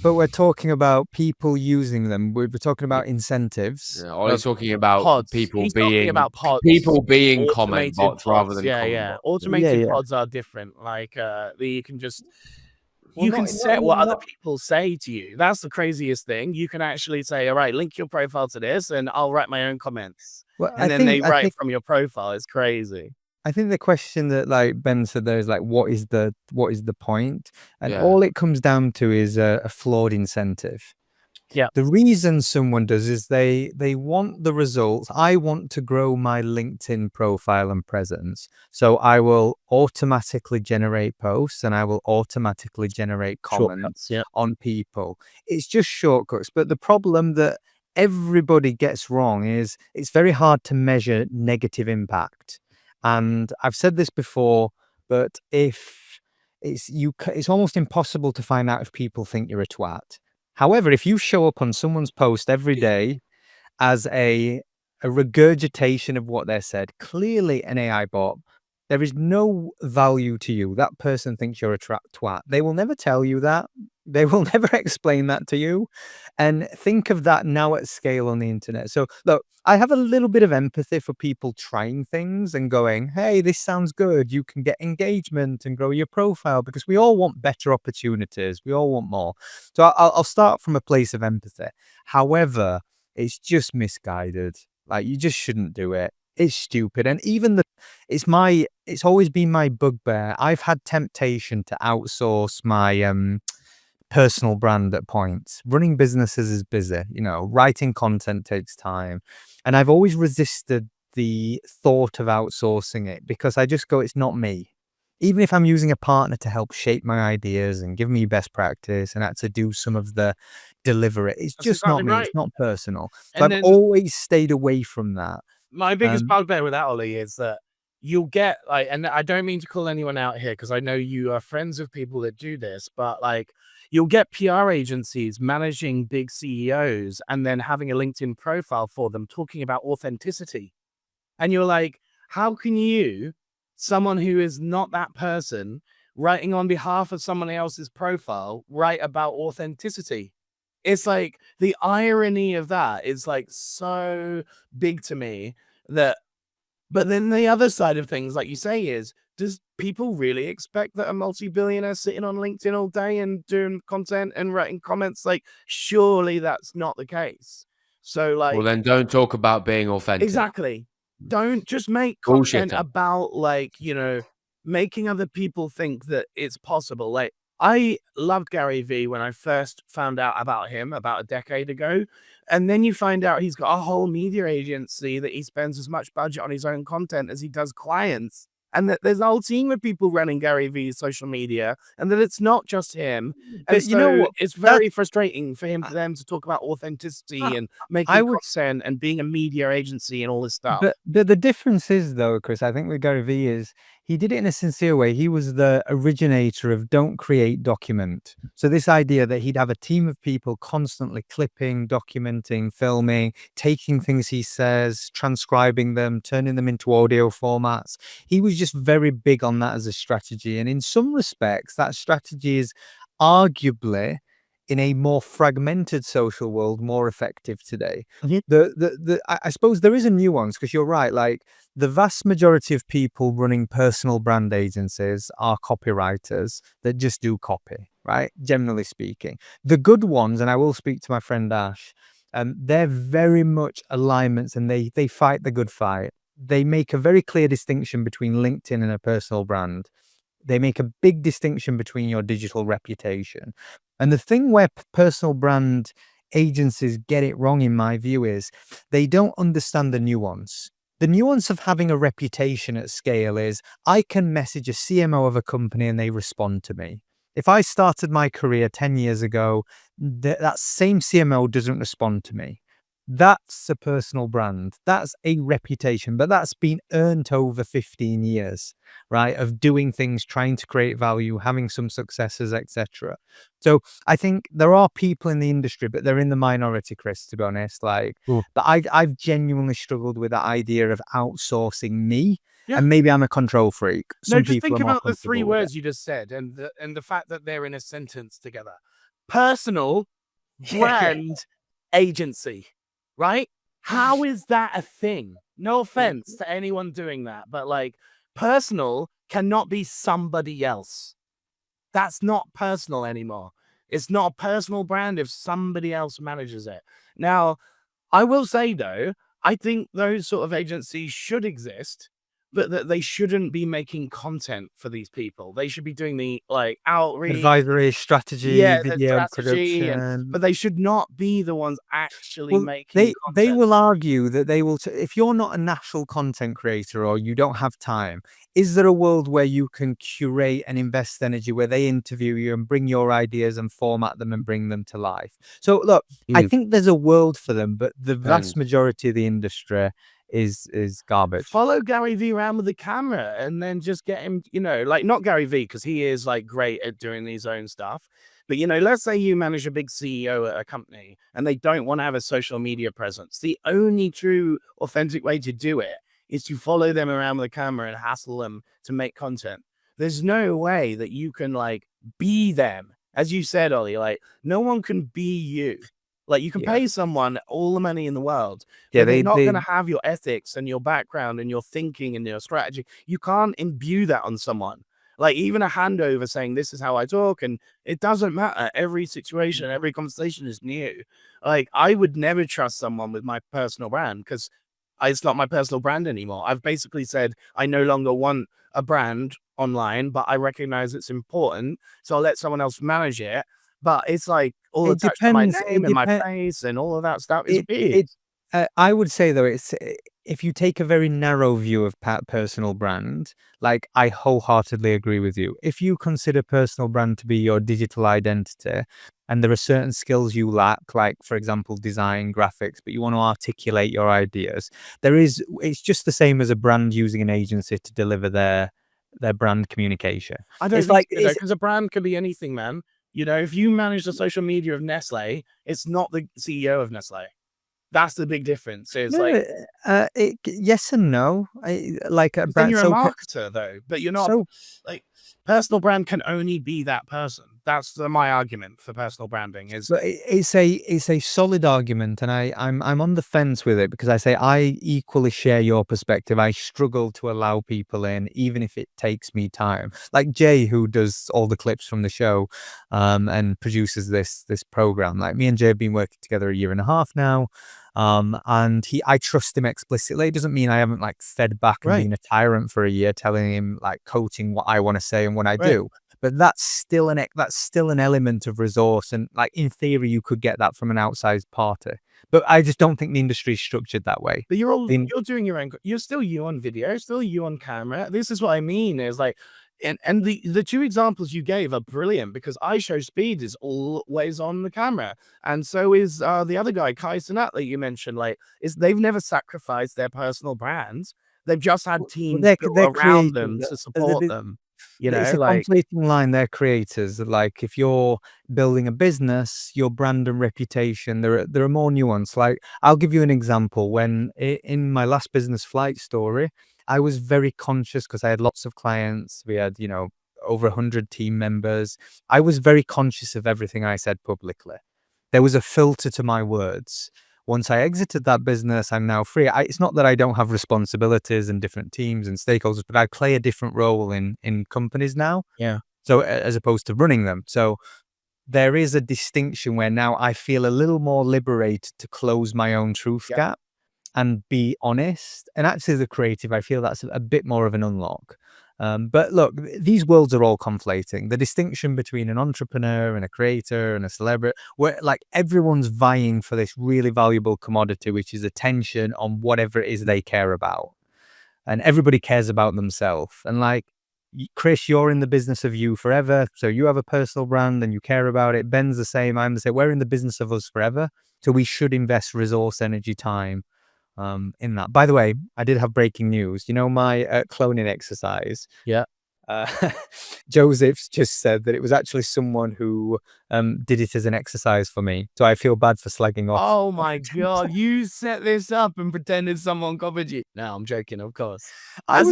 but we're talking about people using them. We're talking about incentives. yeah, Ollie's talking about Pods. people He's talking about pods. being comment Automated bots rather pods. than Yeah, comment yeah. bots. Automated Yeah. pods are different. Like, you can just Well, you can not set what other not. people say to you. That's the craziest thing. You can actually say, all right, link your profile to this, and I'll write my own comments. Well, And then they write from your profile. It's crazy. I think the question that like Ben said there is like, what is the point? And Yeah. all it comes down to is a flawed incentive. Yeah. The reason someone does is they want the results. I want to grow my LinkedIn profile and presence. So I will automatically generate posts and I will automatically generate comments on people. It's just shortcuts. But the problem that everybody gets wrong is it's very hard to measure negative impact. And I've said this before, but if it's almost impossible to find out if people think you're a twat. However, if you show up on someone's post every day as a regurgitation of what they said, clearly an AI bot, there is no value to you. That person thinks you're a twat. They will never tell you that. They will never explain that to you. And think of that now at scale on the internet. So look, I have a little bit of empathy for people trying things and going, hey, this sounds good. You can get engagement and grow your profile because we all want better opportunities. We all want more. So I'll start from a place of empathy. However, it's just misguided. Like, you just shouldn't do it. It's stupid. And even it's always been my bugbear. I've had temptation to outsource my personal brand at points. Running businesses is busy, writing content takes time. And I've always resisted the thought of outsourcing it because I just go, it's not me. Even if I'm using a partner to help shape my ideas and give me best practice and had to do some of the delivery, it's That's just exactly not me. right. It's not personal. So And I've then always stayed away from that. my biggest bugbear with that, Ollie, is that you'll get like, and I don't mean to call anyone out here because I know you are friends of people that do this, but like, you'll get PR agencies managing big CEOs and then having a LinkedIn profile for them talking about authenticity. And you're like, how can you, someone who is not that person, writing on behalf of someone else's profile, write about authenticity? It's like the irony of that is like so big to me that, but then the other side of things, like you say, is does people really expect that a multi-billionaire sitting on LinkedIn all day and doing content and writing comments? Like, surely that's not the case. So like, Well, then don't talk about being authentic. exactly. Don't just make content Bullshitter. about like, making other people think that it's possible. Like, I loved Gary Vee when I first found out about him about a decade ago. And then you find out he's got a whole media agency that he spends as much budget on his own content as he does clients. And that there's a whole team of people running Gary Vee's social media, and that it's not just him. And But you know so what? it's very frustrating for him to them to talk about authenticity and making I would content and being a media agency and all this stuff. But the difference is, though, Chris, I think with Gary Vee is He did it in a sincere way. He was the originator of don't create, document. So this idea that he'd have a team of people constantly clipping, documenting, filming, taking things he says, transcribing them, turning them into audio formats. He was just very big on that as a strategy. And in some respects, that strategy is arguably in a more fragmented social world, more effective today. I suppose there is a nuance because you're right. Like the vast majority of people running personal brand agencies are copywriters that just do copy, right? Generally speaking, the good ones, and I will speak to my friend Ash. They're very much alignments, and they fight the good fight. They make a very clear distinction between LinkedIn and a personal brand. They make a big distinction between your digital reputation. And the thing where personal brand agencies get it wrong, in my view, is they don't understand the nuance. The nuance of having a reputation at scale is I can message a CMO of a company and they respond to me. If I started my career 10 years ago, that same CMO doesn't respond to me. That's a personal brand. That's a reputation, but that's been earned over 15 years, right? Of doing things, trying to create value, having some successes, etc. So I think there are people in the industry, but they're in the minority, Chris, to be honest. Like, but I've genuinely struggled with the idea of outsourcing me. Yeah. And maybe I'm a control freak. No, Some just people think are more about the three comfortable with words you just said and the fact that they're in a sentence together. Personal, it. brand, agency, right? How is that a thing? No offense to anyone doing that, but like personal cannot be somebody else. That's not personal anymore. It's not a personal brand if somebody else manages it. Now, I will say though, I think those sort of agencies should exist, but that they shouldn't be making content for these people. They should be doing the like outreach, Advisory, strategy, yeah, the video strategy, production. but they should not be the ones actually Well, making they content. will argue that they will if you're not a natural content creator or you don't have time, is there a world where you can curate and invest energy where they interview you and bring your ideas and format them and bring them to life? So look, I think there's a world for them, but the vast And majority of the industry is garbage. Follow Gary Vee around with the camera and then just get him, like not Gary Vee, because he is like great at doing his own stuff. But let's say you manage a big CEO at a company and they don't want to have a social media presence. The only true authentic way to do it is to follow them around with a camera and hassle them to make content. There's no way that you can like be them. As you said, Ollie, like no one can be you. Like you can Yeah. pay someone all the money in the world, Yeah, but they're not they going to have your ethics and your background and your thinking and your strategy. You can't imbue that on someone. Like even a handover saying this is how I talk, and it doesn't matter. Every situation, every conversation is new. Like I would never trust someone with my personal brand because it's not my personal brand anymore. I've basically said I no longer want a brand online, but I recognize it's important, so I'll let someone else manage it. But it's like all it attached to my depends. name and my face and all of that stuff is weird. I would say though, if you take a very narrow view of personal brand, like I wholeheartedly agree with you. If you consider personal brand to be your digital identity, and there are certain skills you lack, like for example design, graphics, but you want to articulate your ideas, it's just the same as a brand using an agency to deliver their brand communication. I don't It's think like so, because a brand could be anything, man. If you manage the social media of Nestle, it's not the CEO of Nestle. That's the big difference. It's like yes and no. Like a then brand. you're a So marketer though, but you're not so like personal brand can only be that person. That's my argument for personal branding is But it's a solid argument, and I'm on the fence with it because I say I equally share your perspective. I struggle to allow people in, even if it takes me time. Like Jay, who does all the clips from the show, and produces this program. Like me and Jay have been working together a year and a half now, and I trust him explicitly. It doesn't mean I haven't like fed back and Right. been a tyrant for a year, telling him like coaching what I want to say and what I Right. do. But that's still an element of resource, and like in theory, you could get that from an outside party. But I just don't think the industry is structured that way. But you're In- doing your own. You're still you on video, still you on camera. This is what I mean. Is like, and the two examples you gave are brilliant because iShowSpeed is always on the camera, and so is the other guy Kai Cenat that you mentioned. Like, they've never sacrificed their personal brands. They've just had Well, teams they're built around them creators. to support them. You know, It's a like conflicting line. They're creators. Like if you're building a business, your brand and reputation, there are more nuance. Like I'll give you an example. When in my last business flight story, I was very conscious because I had lots of clients. We had, over 100 team members. I was very conscious of everything I said publicly. There was a filter to my words. Once I exited that business, I'm now free. It's not that I don't have responsibilities and different teams and stakeholders, but I play a different role in companies now. yeah. So as opposed to running them. So there is a distinction where now I feel a little more liberated to close my own truth Yep. gap and be honest. And actually, as a creative, I feel that's a bit more of an unlock. But look, these worlds are all conflating. The distinction between an entrepreneur and a creator and a celebrity, where like everyone's vying for this really valuable commodity, which is attention on whatever it is they care about. And everybody cares about themselves. And like, Chris, you're in the business of you forever. So you have a personal brand and you care about it. Ben's the same. I'm the same. We're in the business of us forever. So we should invest resource, energy, time in that. By the way, I did have breaking news. You know, my cloning exercise. Yeah. Uh, Joseph's just said that it was actually someone who did it as an exercise for me. So I feel bad for slagging off. Oh my God, you set this up and pretended someone covered you. No, I'm joking, of course. It's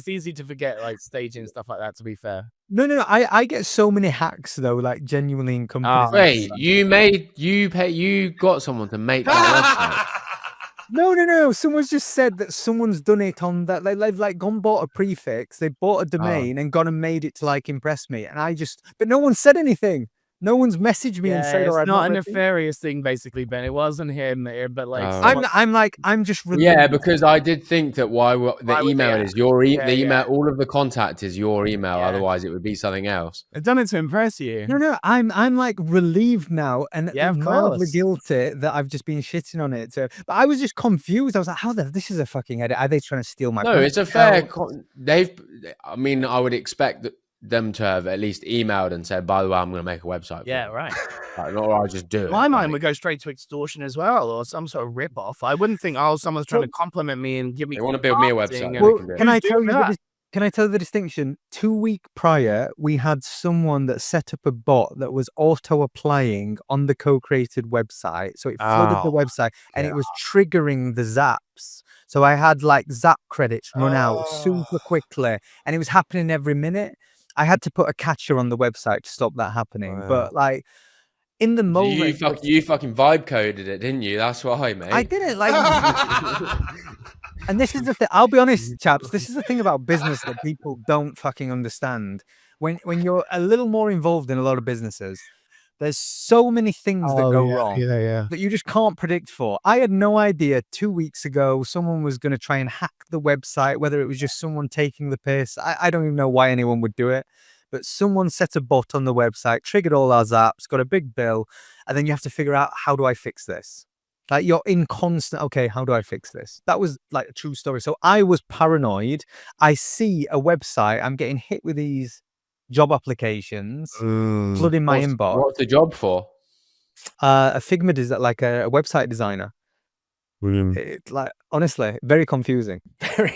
easy to forget like staging stuff like that, to be fair. No. I get so many hacks though, like genuinely in companies. Wait, you got someone to make that website? No. Someone's just said that someone's done it on that. They've like gone bought a prefix, they bought a domain and gone and made it to like impress me. And but no one said anything. No one's messaged me and said, it's "Or not a nefarious thing, basically, Ben. It wasn't him, but like I'm just Yeah, because I did think that the Why would they email is your Yeah, the email. yeah. All of the contact is your email. Yeah. Otherwise, it would be something else. I've done it to impress you. No. I'm like relieved now and Yeah, of mildly course. guilty that I've just been shitting on it. So, but I was just confused. I was like, this is a fucking edit. Are they trying to steal my? No, it's a fair. I mean, I would expect them to have at least emailed and said, "By the way, I'm going to make a website." Yeah, right. Or I'll just do it. My mind would go straight to extortion as well, or some sort of rip-off. I wouldn't think, someone's trying to compliment me and give me. They want to build me a marketing website. and- Well, They can do it. can I Who's tell doing you that? Can I tell the distinction? 2 weeks prior, we had someone that set up a bot that was auto-applying on the co-created website. So it flooded the Oh, website and it was triggering the zaps. So I had like zap credits run out super quickly and it was happening every minute. I had to put a catcher on the website to stop that happening. Wow. But like in the moment, You fucking vibe coded it, didn't you? That's why, mate. I didn't like. And this is the thing. I'll be honest, chaps. This is the thing about business that people don't fucking understand. When you're a little more involved in a lot of businesses, there's so many things that go wrong Yeah. that you just can't predict for. I had no idea 2 weeks ago someone was going to try and hack the website, whether it was just someone taking the piss. I don't even know why anyone would do it. But someone set a bot on the website, triggered all our zaps, got a big bill, and then you have to figure out, how do I fix this? Like you're in constant, okay, how do I fix this? That was like a true story. So I was paranoid. I see a website, I'm getting hit with these job applications, flooding my inbox. What's the job for? A Figma is like a website designer. It's like honestly, very confusing. Very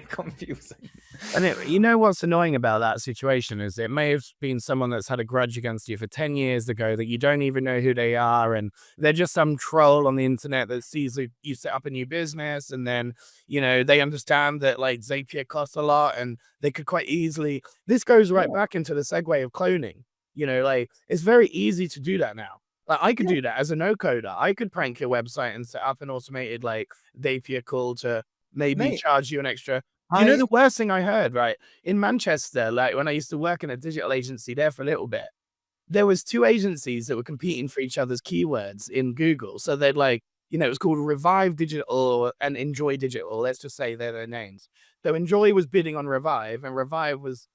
confusing. And you know what's annoying about that situation is it may have been someone that's had a grudge against you for 10 years ago that you don't even know who they are, and they're just some troll on the internet that sees that you set up a new business, and then they understand that like Zapier costs a lot, and they could quite easily. This goes right back into the segue of cloning. Like it's very easy to do that now. Like I could do that as a no-coder. I could prank your website and set up an automated like Zapier call to maybe charge you an extra. The worst thing I heard, right? In Manchester, like when I used to work in a digital agency there for a little bit, there was 2 agencies that were competing for each other's keywords in Google. So they'd like, it was called Revive Digital and Enjoy Digital. Let's just say they're their names. So Enjoy was bidding on Revive and Revive was,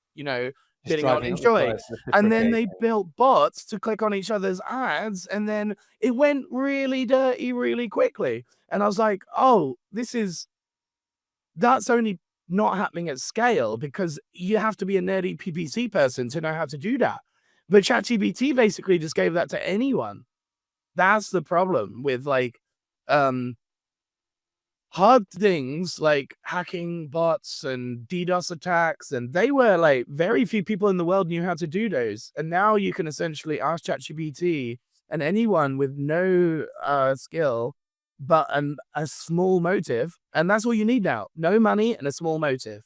bidding on Enjoy. And then they built bots to click on each other's ads, and then it went really dirty really quickly. And I was like, oh, that's only not happening at scale because you have to be a nerdy PPC person to know how to do that. But ChatGPT basically just gave that to anyone. That's the problem with like hard things like hacking bots and DDoS attacks, and they were like very few people in the world knew how to do those. And now you can essentially ask ChatGPT and anyone with no skill, but a small motive, and that's all you need now. No money and a small motive.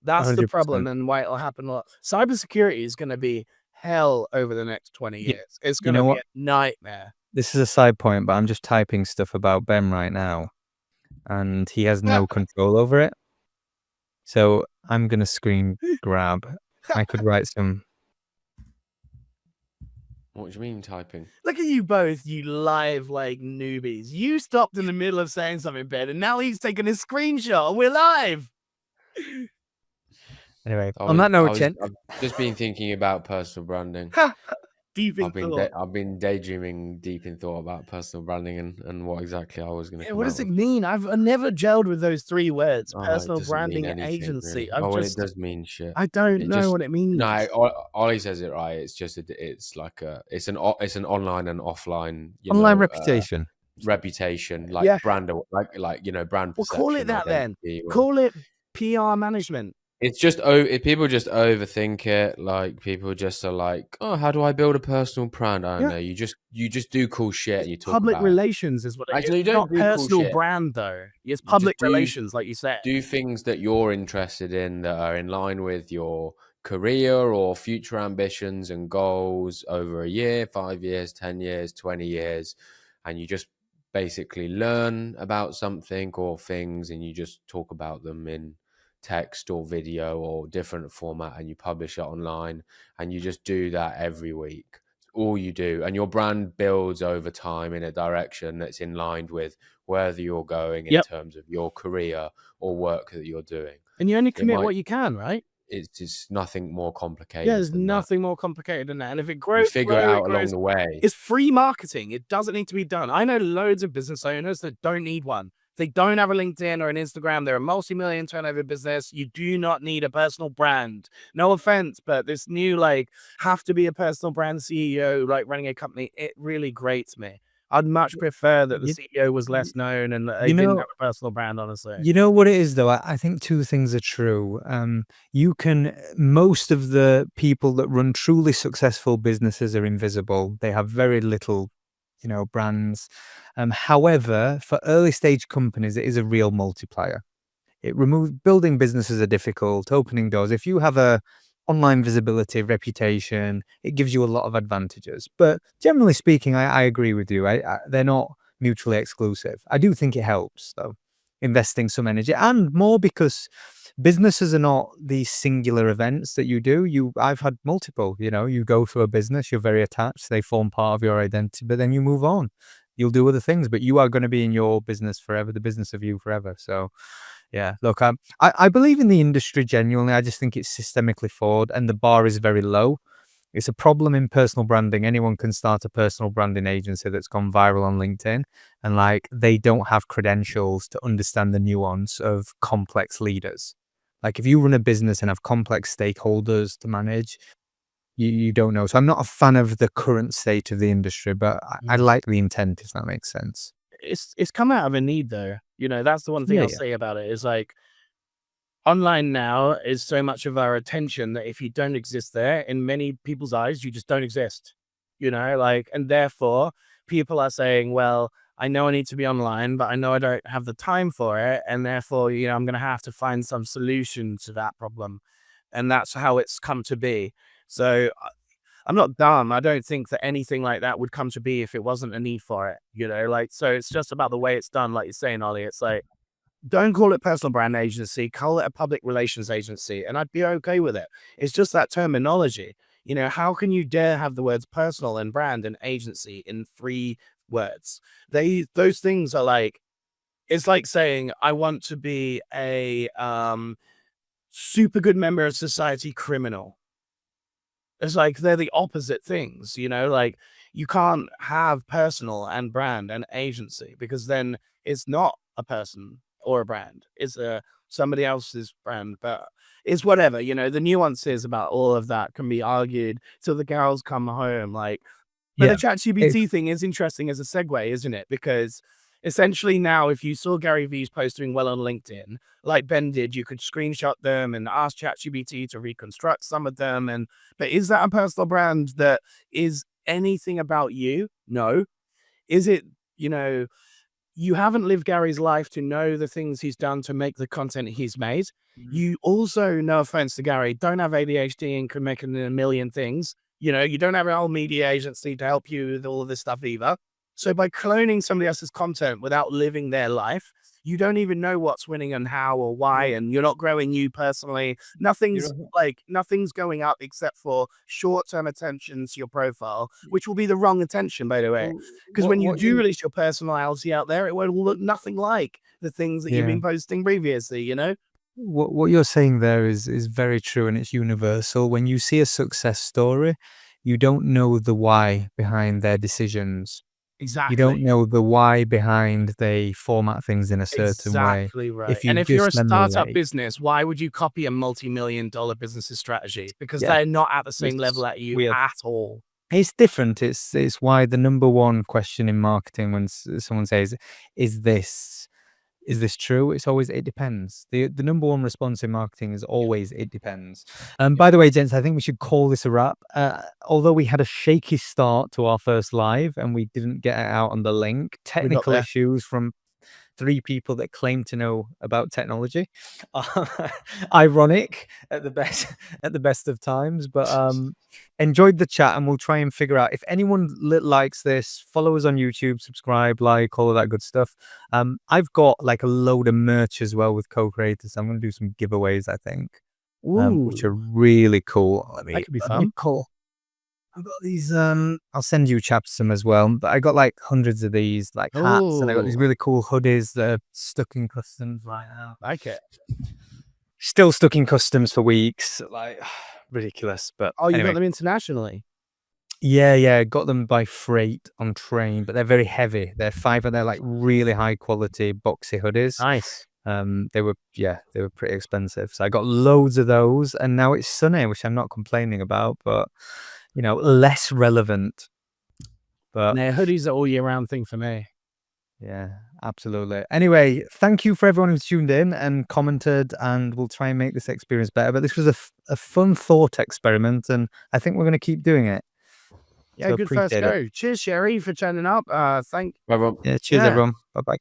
That's the 100%. problem, and why it'll happen a lot. Cybersecurity is going to be hell over the next 20 You, years. It's you going to know be what? a nightmare. This is a side point, but I'm just typing stuff about Ben right now, and he has no control over it. So I'm gonna screen grab. I could write some. What do you mean typing? Look at you both, you live like newbies. You stopped in the middle of saying something, Ben, and now he's taking a screenshot. We're live. Anyway, on that note, Chen, I've just been thinking about personal branding. Deep in thought. I've been daydreaming deep in thought about personal branding and what exactly I was going to come What out does it with. mean? I've never gelled with those three words: Oh, it personal doesn't mean branding anything, agency. really. Oh, well, it does mean shit. I don't It know just what it means. no. Ollie says it right. It's just it's like it's an online and offline online reputation. reputation, like Yeah. brand, like brand Well, perception. call it that then. identity, or- Call it PR management. It's just people just overthink it. Like people just are like, oh, how do I build a personal brand? I don't know. You just do cool shit and you talk Public about relations is what it is. Actually, you don't Not do cool personal shit. brand though. It's You public just do- relations, like you said. do things that you're interested in that are in line with your career or future ambitions and goals over a year, 5 years, 10 years, 20 years, and you just basically learn about something or things and you just talk about them in text or video or different format and you publish it online and you just do that every week. All you do, and your brand builds over time in a direction that's in line with whether you're going in terms of your career or work that you're doing. And you only commit what you can, right? It's just nothing more complicated. Yeah, there's than nothing more complicated than that. And if it that. grows, You figure it out along the way. It's free marketing. It doesn't need to be done. I know loads of business owners that don't need one. They don't have a LinkedIn or an Instagram. They're a multi-million turnover business. You do not need a personal brand. No offense, but this new have to be a personal brand CEO, running a company, it really grates me. I'd much prefer that the CEO was less known and that they didn't have a personal brand, honestly. You know what it is, though? I think two things are true. Most of the people that run truly successful businesses are invisible. They have very little, brands. However, for early stage companies, it is a real multiplier. Building businesses are difficult, opening doors. If you have a online visibility, reputation, it gives you a lot of advantages. But generally speaking, I agree with you. They're not mutually exclusive. I do think it helps, though, investing some energy and more because businesses are not these singular events that you do. I've had multiple, you go through a business, you're very attached, they form part of your identity, but then you move on. You'll do other things, but you are going to be in your business forever, the business of you forever. So yeah, look, I believe in the industry genuinely. I just think it's systemically flawed and the bar is very low. It's a problem in personal branding. Anyone can start a personal branding agency that's gone viral on LinkedIn and they don't have credentials to understand the nuance of complex leaders. If you run a business and have complex stakeholders to manage, you don't know. So I'm not a fan of the current state of the industry, but I like the intent, if that makes sense. It's come out of a need though. That's the one thing I'll say about it is online now is so much of our attention that if you don't exist there, in many people's eyes, you just don't exist. And therefore people are saying, well, I know I need to be online, but I know I don't have the time for it. And therefore, I'm going to have to find some solution to that problem. And that's how it's come to be. So I'm not dumb. I don't think that anything like that would come to be if it wasn't a need for it, so it's just about the way it's done. Like you're saying, Ollie, it's don't call it personal brand agency, call it a public relations agency. And I'd be okay with it. It's just that terminology. How can you dare have the words personal and brand and agency in 3 words? Those things are it's like saying, I want to be a super good member of society criminal. It's they're the opposite things, you can't have personal and brand and agency because then it's not a person or a brand. It's somebody else's brand, but it's whatever, the nuances about all of that can be argued till the cows come home. But the ChatGPT thing is interesting as a segue, isn't it? Because Essentially now, if you saw Gary Vee's post doing well on LinkedIn, like Ben did, you could screenshot them and ask ChatGPT to reconstruct some of them. But is that a personal brand that is anything about you? No. Is it, you haven't lived Gary's life to know the things he's done to make the content he's made. You also, no offense to Gary, don't have ADHD and can make a million things. You don't have a whole media agency to help you with all of this stuff either. So by cloning somebody else's content without living their life, you don't even know what's winning and how or why, and you're not growing you personally. Nothing's going up except for short-term attention to your profile, which will be the wrong attention, by the way. Because when you do release your personality out there, it won't look nothing like the things that you've been posting previously, What you're saying there is very true, and it's universal. When you see a success story, you don't know the why behind their decisions. Exactly. You don't know the why behind they format things in a certain way. Exactly right. If you And if you're a just startup emulate- business, why would you copy a multi-million-dollar business's strategy? Because Yeah. they're not at the same It's level at you weird. at all. It's different. It's why the number one question in marketing when someone says, "Is this true?" It's always, "It depends." The number one response in marketing is always, "It depends." By the way, gents, I think we should call this a wrap. Although we had a shaky start to our first live and we didn't get it out on the link, technical there. issues from 3 people that claim to know about technology. Ironic at the best of times, but enjoyed the chat, and we'll try and figure out if anyone likes this. Follow us on YouTube, subscribe, like, all of that good stuff. I've got like a load of merch as well with co-creators. I'm going to do some giveaways, I think, which are really cool. That could be fun. Cool. I've got these, I'll send you chaps some as well, but I got like hundreds of these like hats, and I got these really cool hoodies that are stuck in customs right now. Like it. Still stuck in customs for weeks, like ridiculous. But Oh, you anyway. got them internationally? Yeah, got them by freight on train, but they're very heavy. They're they're like really high quality boxy hoodies. Nice. They were pretty expensive. So I got loads of those, and now it's sunny, which I'm not complaining about, but less relevant. But No, hoodies are all year round thing for me. yeah, absolutely. Anyway, thank you for everyone who's tuned in and commented, and we'll try and make this experience better. But this was a fun thought experiment, and I think we're going to keep doing it. Yeah, So good first appreciate it. go. Cheers, Sherry, for turning up. Bye, everyone. Yeah, cheers, Yeah. everyone. Bye-bye.